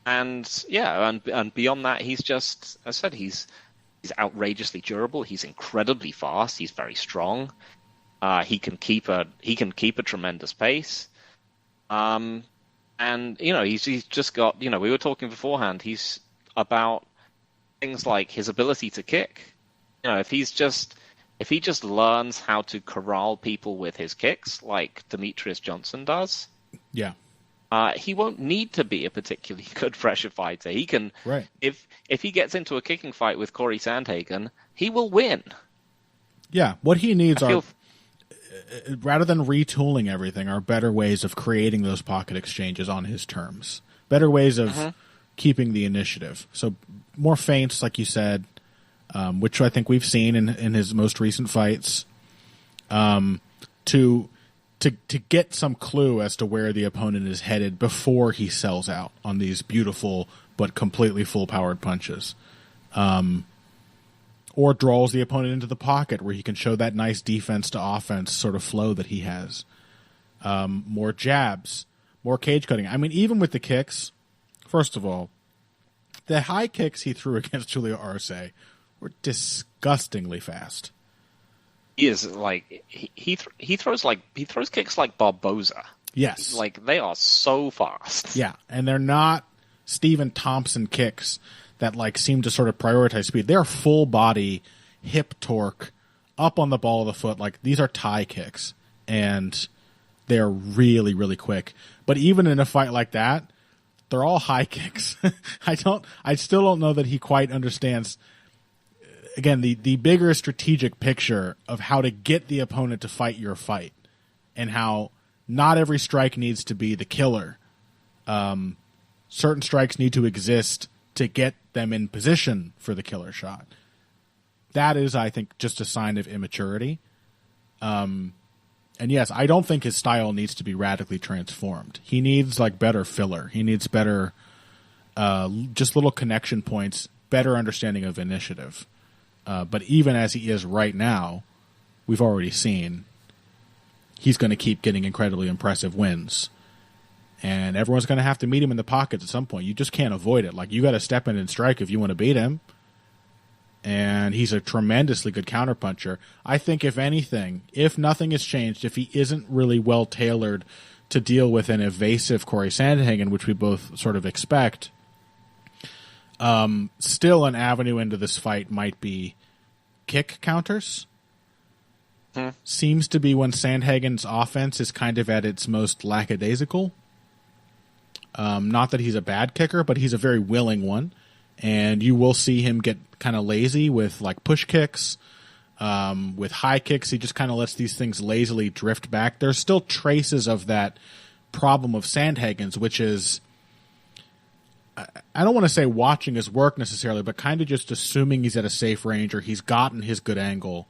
beyond that, he's just, as I said, he's outrageously durable. He's incredibly fast. He's very strong. He can keep a tremendous pace. And he's just got, we were talking beforehand. He's about things like his ability to kick. If he just learns how to corral people with his kicks, like Demetrius Johnson does, he won't need to be a particularly good pressure fighter. He can, if he gets into a kicking fight with Cory Sandhagen, he will win. Yeah, what he needs are, rather than retooling everything, are better ways of creating those pocket exchanges on his terms. Better ways of keeping the initiative. So more feints, like you said, which I think we've seen in his most recent fights, to get some clue as to where the opponent is headed before he sells out on these beautiful but completely full-powered punches. Or draws the opponent into the pocket where he can show that nice defense to offense sort of flow that he has. More jabs, more cage cutting. I mean, even with the kicks, first of all, the high kicks he threw against Julio Arce were disgustingly fast. He is like he throws kicks like Barboza. Yes, like they are so fast. Yeah, and they're not Stephen Thompson kicks that like seem to sort of prioritize speed. They're full body hip torque up on the ball of the foot. Like these are Thai kicks, and they're really, really quick. But even in a fight like that, they're all high kicks. I still don't know that he quite understands, again, the bigger strategic picture of how to get the opponent to fight your fight, and how not every strike needs to be the killer. Certain strikes need to exist to get them in position for the killer shot. That is, I think, just a sign of immaturity. And yes, I don't think his style needs to be radically transformed. He needs like better filler. He needs better, just little connection points, better understanding of initiative. But even as he is right now, we've already seen he's going to keep getting incredibly impressive wins. And everyone's going to have to meet him in the pockets at some point. You just can't avoid it. Like, you got to step in and strike if you want to beat him. And he's a tremendously good counterpuncher. I think, if anything, if nothing has changed, if he isn't really well tailored to deal with an evasive Cory Sandhagen, which we both sort of expect, still an avenue into this fight might be kick counters. Seems to be when Sandhagen's offense is kind of at its most lackadaisical. Not that he's a bad kicker, but he's a very willing one. And you will see him get kind of lazy with like push kicks. With high kicks, he just kind of lets these things lazily drift back. There's still traces of that problem of Sandhagen's, which is, I don't want to say watching his work necessarily, but kind of just assuming he's at a safe range or he's gotten his good angle.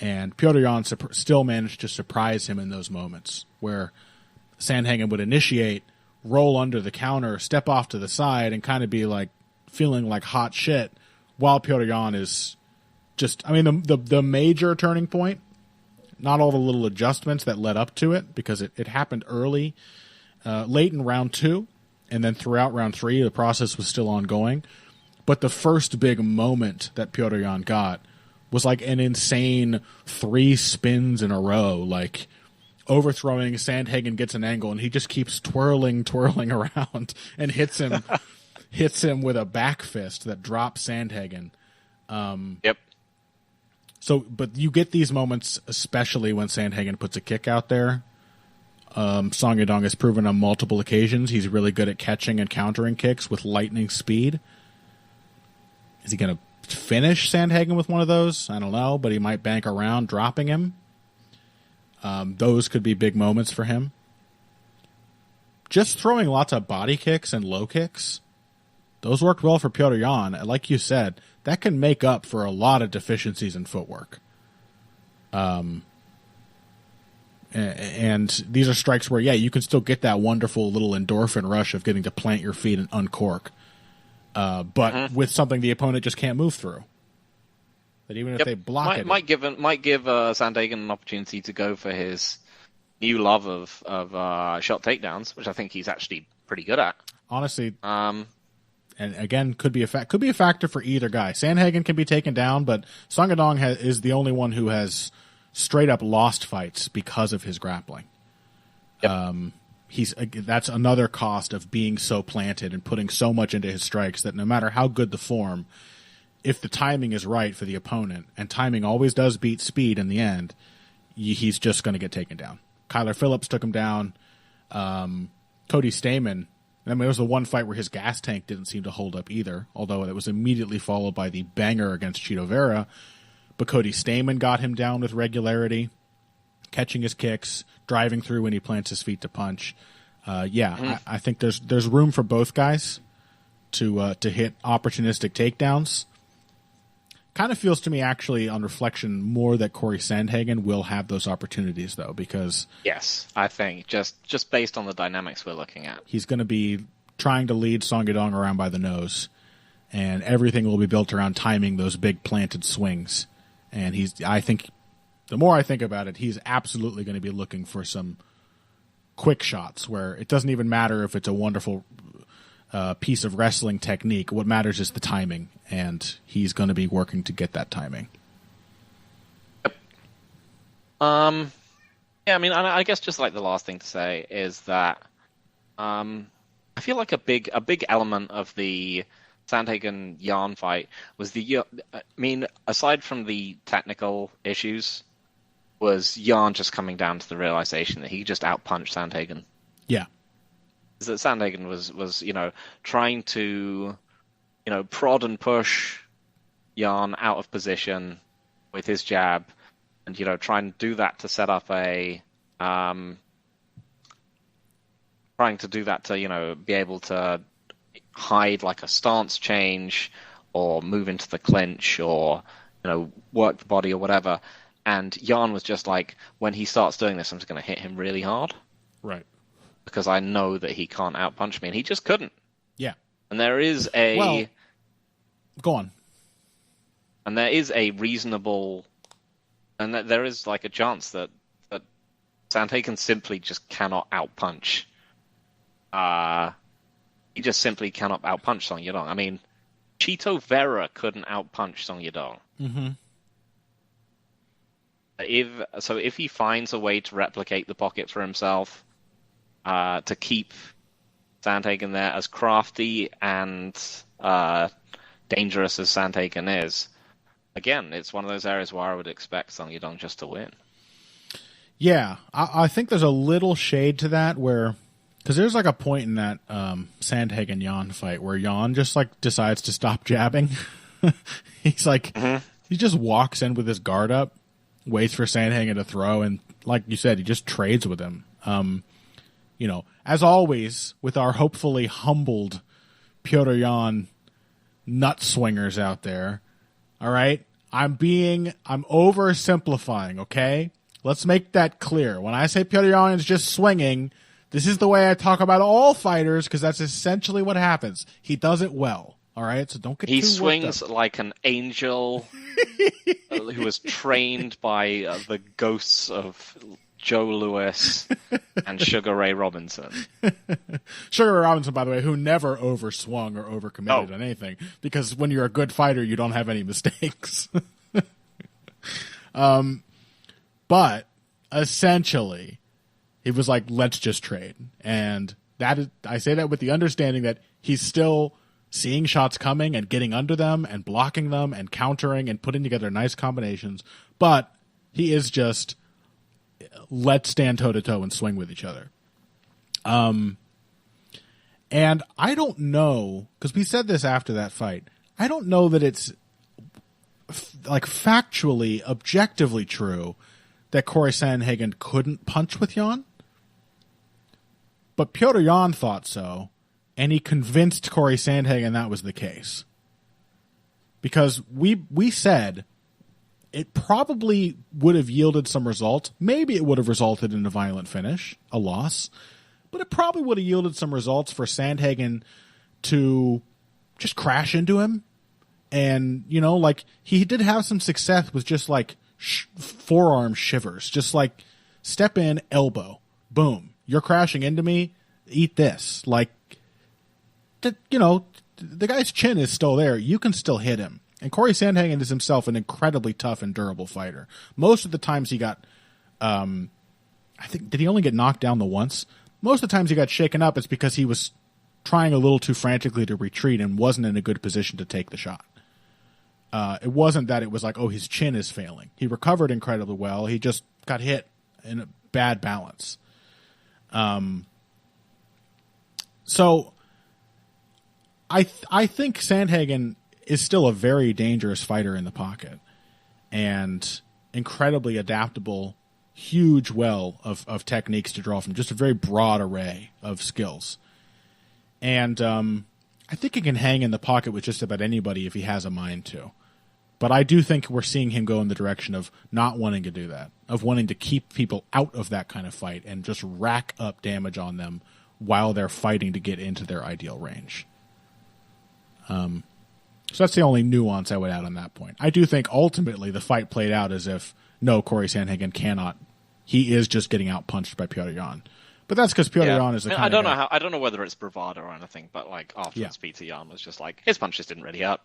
And Petr Yan still managed to surprise him in those moments where Sandhagen would initiate, roll under the counter, step off to the side, and kind of be like feeling like hot shit, while Petr Yan is just, I mean, the major turning point, not all the little adjustments that led up to it, because it happened early, late in round 2, and then throughout round 3, the process was still ongoing. But the first big moment that Petr Yan got was like an insane 3 spins in a row, like overthrowing. Sandhagen gets an angle, and he just keeps twirling around and hits him with a back fist that drops Sandhagen. Yep. So, but you get these moments, especially when Sandhagen puts a kick out there. Song Yadong has proven on multiple occasions he's really good at catching and countering kicks with lightning speed. Is he going to finish Sandhagen with one of those? I don't know, but he might bank around dropping him. Those could be big moments for him. Just throwing lots of body kicks and low kicks, those worked well for Petr Yan. Like you said, that can make up for a lot of deficiencies in footwork. And these are strikes where, yeah, you can still get that wonderful little endorphin rush of getting to plant your feet and uncork. But with something the opponent just can't move through. That even if they block it, might give Sandhagen an opportunity to go for his new love of shot takedowns, which I think he's actually pretty good at. Honestly, and again, could be a factor for either guy. Sandhagen can be taken down, but Song Yadong is the only one who has straight up lost fights because of his grappling. Yep. That's another cost of being so planted and putting so much into his strikes that no matter how good the form, if the timing is right for the opponent, and timing always does beat speed in the end, he's just going to get taken down. Kyler Phillips took him down. Cody Stamann, I mean, it was the one fight where his gas tank didn't seem to hold up either, although it was immediately followed by the banger against Chito Vera. But Cody Stamann got him down with regularity, catching his kicks, driving through when he plants his feet to punch. I think there's room for both guys to hit opportunistic takedowns. Kind of feels to me, actually, on reflection, more that Cory Sandhagen will have those opportunities, though, because yes, I think just based on the dynamics we're looking at, he's going to be trying to lead Song Yadong around by the nose, and everything will be built around timing those big planted swings. And I think, the more I think about it, he's absolutely going to be looking for some quick shots where it doesn't even matter if it's a wonderful piece of wrestling technique. What matters is the timing, and he's going to be working to get that timing. Yep. Yeah, I mean, I guess just like the last thing to say is that I feel like a big element of the Sandhagen Yarn fight was aside from the technical issues, was Yarn just coming down to the realization that he just outpunched Sandhagen. Yeah. That Sandhagen was trying to prod and push Yarn out of position with his jab, and try and do that to set up a trying to do that to be able to hide like a stance change or move into the clinch or work the body or whatever. And Yarn was just like, when he starts doing this, I'm just going to hit him really hard. Right. Because I know that he can't outpunch me, and he just couldn't. Yeah. And there is a... Well, go on. And there is a reasonable... And there is like a chance that Sandhagen simply just cannot outpunch. He just simply cannot outpunch Song Yadong. I mean, Chito Vera couldn't outpunch Song Yadong. Mm-hmm. If he finds a way to replicate the pocket for himself, to keep Sandhagen there, as crafty and dangerous as Sandhagen is, again, it's one of those areas where I would expect Song Yadong just to win. Yeah, I think there's a little shade to that because there's like a point in that Sandhagen Yan fight where Yan just like decides to stop jabbing. He's like, he just walks in with his guard up, waits for Sandhagen to throw, and like you said, he just trades with him. As always, with our hopefully humbled Pyotr Yan nut swingers out there, all right? I'm oversimplifying, okay? Let's make that clear. When I say Pyotr Yan is just swinging, this is the way I talk about all fighters, because that's essentially what happens. He does it well, all right? So don't get too worked up. He swings like an angel who was trained by the ghosts of Joe Louis and Sugar Ray Robinson. Sugar Ray Robinson, by the way, who never overswung or overcommitted on anything, because when you're a good fighter, you don't have any mistakes. But essentially, he was like, let's just trade. And I say that with the understanding that he's still seeing shots coming and getting under them and blocking them and countering and putting together nice combinations. But he is just, let's stand toe-to-toe and swing with each other. And I don't know, because we said this after that fight, I don't know that it's like factually, objectively true that Cory Sandhagen couldn't punch with Yan. But Pyotr Yan thought so, and he convinced Cory Sandhagen that was the case. Because we said it probably would have yielded some results. Maybe it would have resulted in a violent finish, a loss. But it probably would have yielded some results for Sandhagen to just crash into him. And, like, he did have some success with just, like, forearm shivers. Just, like, step in, elbow. Boom. You're crashing into me. Eat this. Like, the guy's chin is still there. You can still hit him. And Cory Sandhagen is himself an incredibly tough and durable fighter. Most of the times he got, I think, did he only get knocked down the once? Most of the times he got shaken up, it's because he was trying a little too frantically to retreat and wasn't in a good position to take the shot. It wasn't that it was like, oh, his chin is failing. He recovered incredibly well. He just got hit in a bad balance. So I think Sandhagen is still a very dangerous fighter in the pocket and incredibly adaptable, huge well of techniques to draw from, just a very broad array of skills. And I think he can hang in the pocket with just about anybody if he has a mind to. But I do think we're seeing him go in the direction of not wanting to do that, of wanting to keep people out of that kind of fight and just rack up damage on them while they're fighting to get into their ideal range. So that's the only nuance I would add on that point. I do think ultimately the fight played out as if, no, Cory Sandhagen cannot. He is just getting out-punched by Petr Yan. But that's because Petr Yan is the kind of guy. I don't know whether it's bravado or anything, but like afterwards, Petr Yan was just like, his punches didn't really hurt.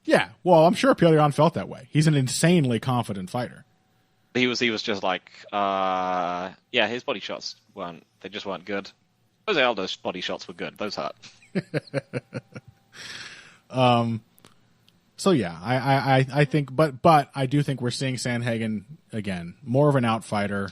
Yeah, well, I'm sure Petr Yan felt that way. He's an insanely confident fighter. He was just like, his body shots weren't good. Jose Aldo's body shots were good. Those hurt. So yeah, I think, but I do think we're seeing Sandhagen again, more of an outfighter,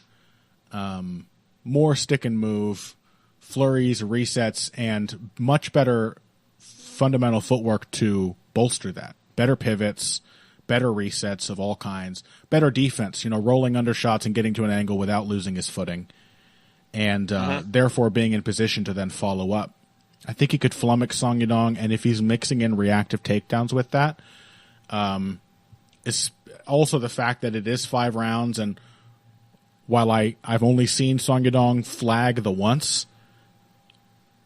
more stick and move, flurries, resets, and much better fundamental footwork to bolster that. Better pivots, better resets of all kinds, better defense, rolling under shots and getting to an angle without losing his footing, and therefore being in position to then follow up. I think he could flummox Song Yadong, and if he's mixing in reactive takedowns with that, it's also the fact that it is 5 rounds, and while I've only seen Song Yadong flag the once,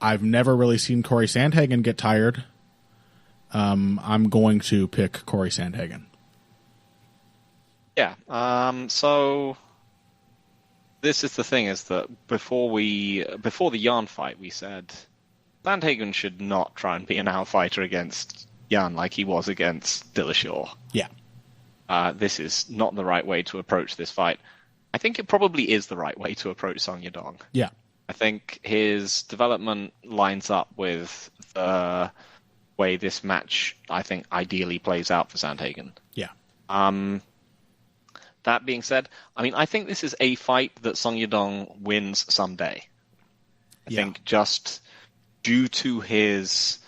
I've never really seen Cory Sandhagen get tired. I'm going to pick Cory Sandhagen. Yeah. So this is the thing: is that before the Yan fight, we said Sandhagen should not try and be an outfighter against Yan like he was against Dillashaw. Yeah. This is not the right way to approach this fight. I think it probably is the right way to approach Song Yadong. Yeah. I think his development lines up with the way this match, I think, ideally plays out for Sandhagen. Yeah. That being said, I think this is a fight that Song Yadong wins someday. I think just due to his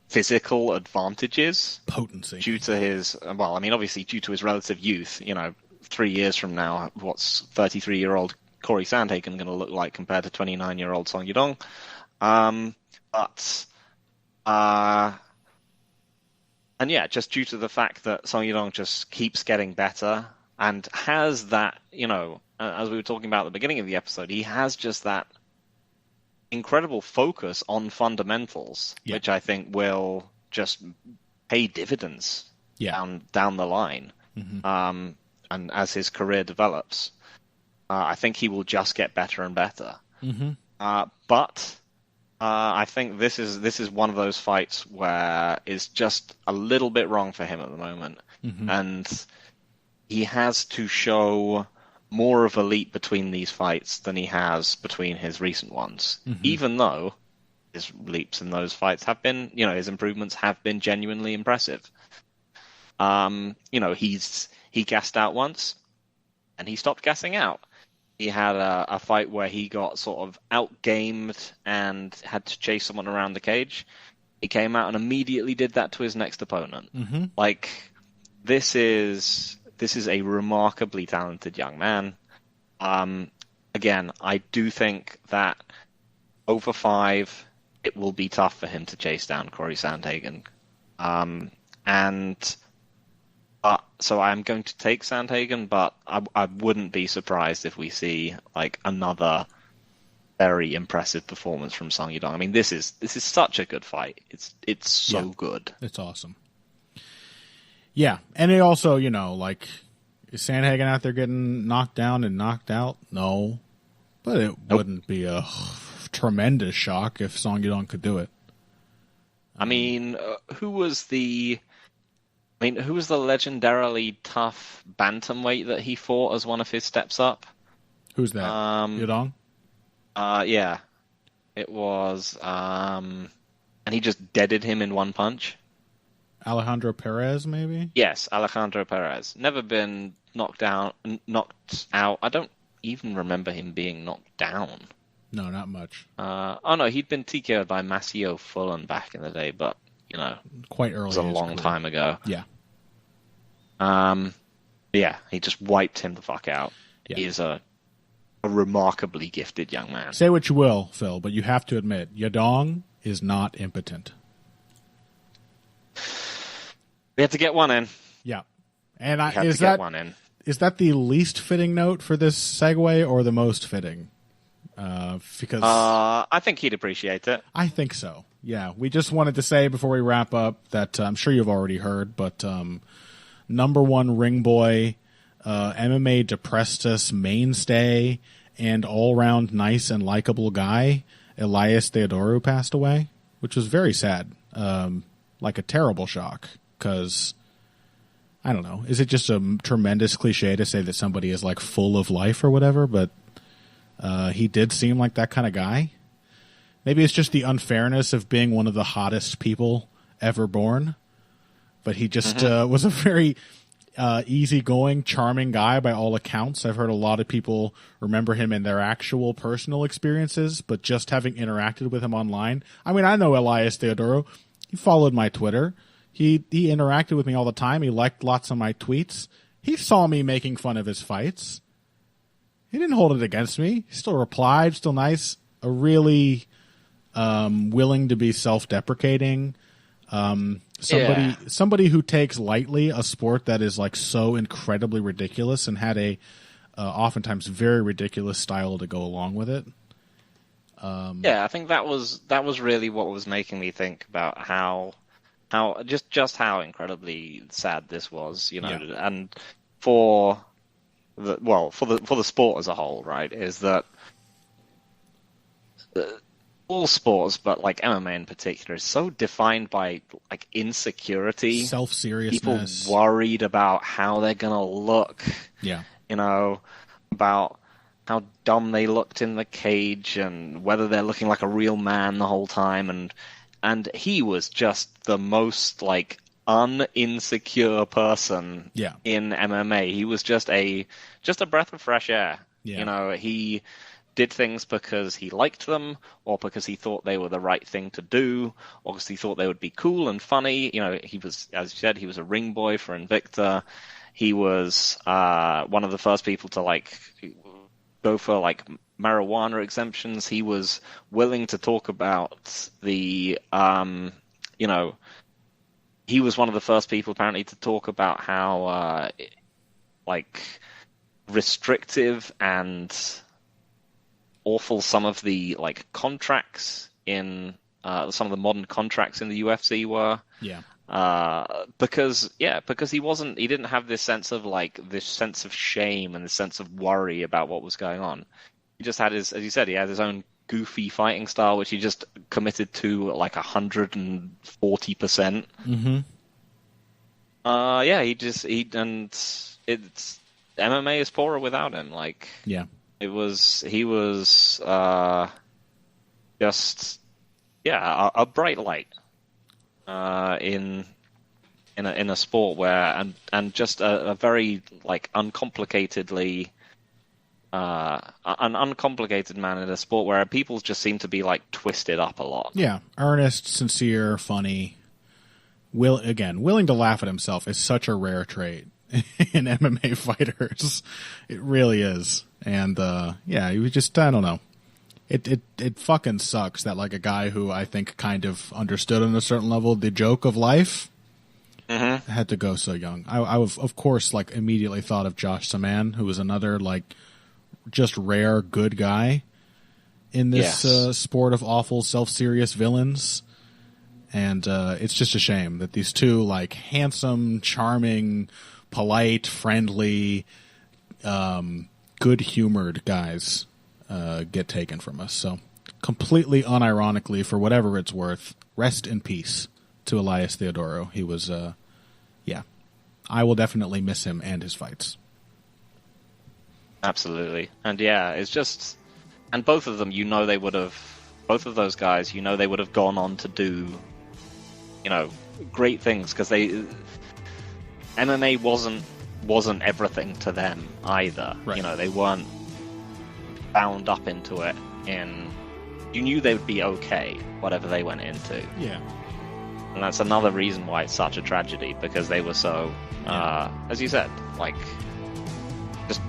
physical advantages, potency, due to his obviously due to his relative youth. 3 years from now, what's 33-year-old Cory Sandhagen going to look like compared to 29-year-old Song Yadong? Just due to the fact that Song Yadong just keeps getting better and has that, as we were talking about at the beginning of the episode, he has just that incredible focus on fundamentals, which I think will just pay dividends down the line. Mm-hmm. And as his career develops, I think he will just get better and better. Mm-hmm. But I think this is one of those fights where it's just a little bit wrong for him at the moment. Mm-hmm. And he has to show more of a leap between these fights than he has between his recent ones. Mm-hmm. Even though his leaps in those fights have been, his improvements have been genuinely impressive. He gassed out once, and he stopped gassing out. He had a fight where he got sort of outgamed and had to chase someone around the cage. He came out and immediately did that to his next opponent. Mm-hmm. This is a remarkably talented young man. Again, I do think that over 5, it will be tough for him to chase down Cory Sandhagen. So I'm going to take Sandhagen, but I wouldn't be surprised if we see another very impressive performance from Song Yadong. This is such a good fight. It's so good. It's awesome. Yeah, and it also, is Sandhagen out there getting knocked down and knocked out? No, but it wouldn't be a tremendous shock if Song Yadong could do it. Who was the legendarily tough bantamweight that he fought as one of his steps up? Who's that? Yadong? Yeah. It was, and he just deaded him in one punch. Alejandro Perez, maybe? Yes, Alejandro Perez. Never been knocked out. I don't even remember him being knocked down. No, not much. No, he'd been TKO'd by Massimo Fullen back in the day, but, quite early. It was a long time ago. Yeah. He just wiped him the fuck out. Yeah. He is a remarkably gifted young man. Say what you will, Phil, but you have to admit, Yadong is not impotent. We have to get one in. Yeah. And is that the least fitting note for this segue or the most fitting? because I think he'd appreciate it. I think so. Yeah, we just wanted to say before we wrap up that I'm sure you've already heard, but number one ring boy, MMA Deprestus mainstay, and all-round nice and likable guy, Elias Theodorou, passed away, which was very sad. Like a terrible shock, because I don't know. Is it just a tremendous cliche to say that somebody is like full of life or whatever? But he did seem like that kind of guy. Maybe it's just the unfairness of being one of the hottest people ever born. But he just was a very easygoing, charming guy by all accounts. I've heard a lot of people remember him in their actual personal experiences, but just having interacted with him online. I mean, I know Elias Theodorou. He followed my Twitter. He interacted with me all the time. He liked lots of my tweets. He saw me making fun of his fights. He didn't hold it against me. He still replied, still nice. A really willing to be self-deprecating. Somebody who takes lightly a sport that is like so incredibly ridiculous and had a oftentimes very ridiculous style to go along with it. I think that was really what was making me think about how just how incredibly sad this was, and for the sport as a whole, right? Is that all sports, but like MMA in particular, is so defined by like insecurity, self-seriousness, people worried about how they're gonna look, about how dumb they looked in the cage and whether they're looking like a real man the whole time, and he was just the most like uninsecure person in MMA. He was just a breath of fresh air. He did things because he liked them, or because he thought they were the right thing to do, or because he thought they would be cool and funny. He was, as you said, he was a ring boy for Invicta. He was one of the first people to like go for like marijuana exemptions. He was willing to talk about the, he was one of the first people apparently to talk about how like restrictive and awful some of the like contracts in some of the modern contracts in the UFC were. Because he didn't have this sense of shame and this sense of worry about what was going on. He just had as you said, he had his own goofy fighting style, which he just committed to like 140%. It's MMA is poorer without him. He was just a bright light in a sport where and just a very like uncomplicatedly an uncomplicated man in a sport where people just seem to be like twisted up a lot. Earnest, sincere, funny. Willing to laugh at himself is such a rare trait in MMA fighters. It really is. And he was just, I don't know. It fucking sucks that like a guy who I think kind of understood on a certain level the joke of life had to go so young. I of course like immediately thought of Josh Saman, who was another like just rare good guy in this sport of awful self-serious villains. And it's just a shame that these two like handsome, charming, polite, friendly, good-humored guys get taken from us. So completely unironically, for whatever it's worth, rest in peace to Elias Theodorou. He was, I will definitely miss him and his fights. Absolutely. And it's just, and both of them, both of those guys, they would have gone on to do, great things, because MMA wasn't everything to them either. Right. They weren't bound up into it. You knew they would be okay, whatever they went into. Yeah. And that's another reason why it's such a tragedy, because they were so, as you said, like, just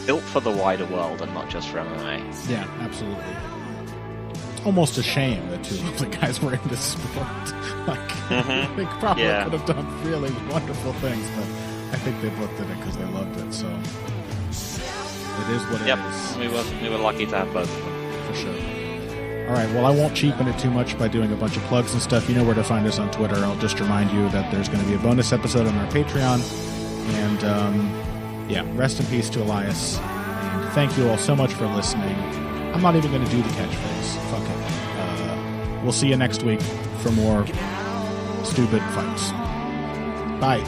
built for the wider world and not just for MMA. Yeah, absolutely. Almost a shame that two of the guys were in this sport. They probably could have done really wonderful things, but I think they both did it because they loved it. So It is what it is. We were lucky to have both of them. For sure. All right, well, I won't cheapen it too much by doing a bunch of plugs and stuff. You know where to find us on Twitter. I'll just remind you that there's going to be a bonus episode on our Patreon. And, rest in peace to Elias. And thank you all so much for listening. I'm not even going to do the catchphrase. Fuck it. We'll see you next week for more stupid fights. Bye.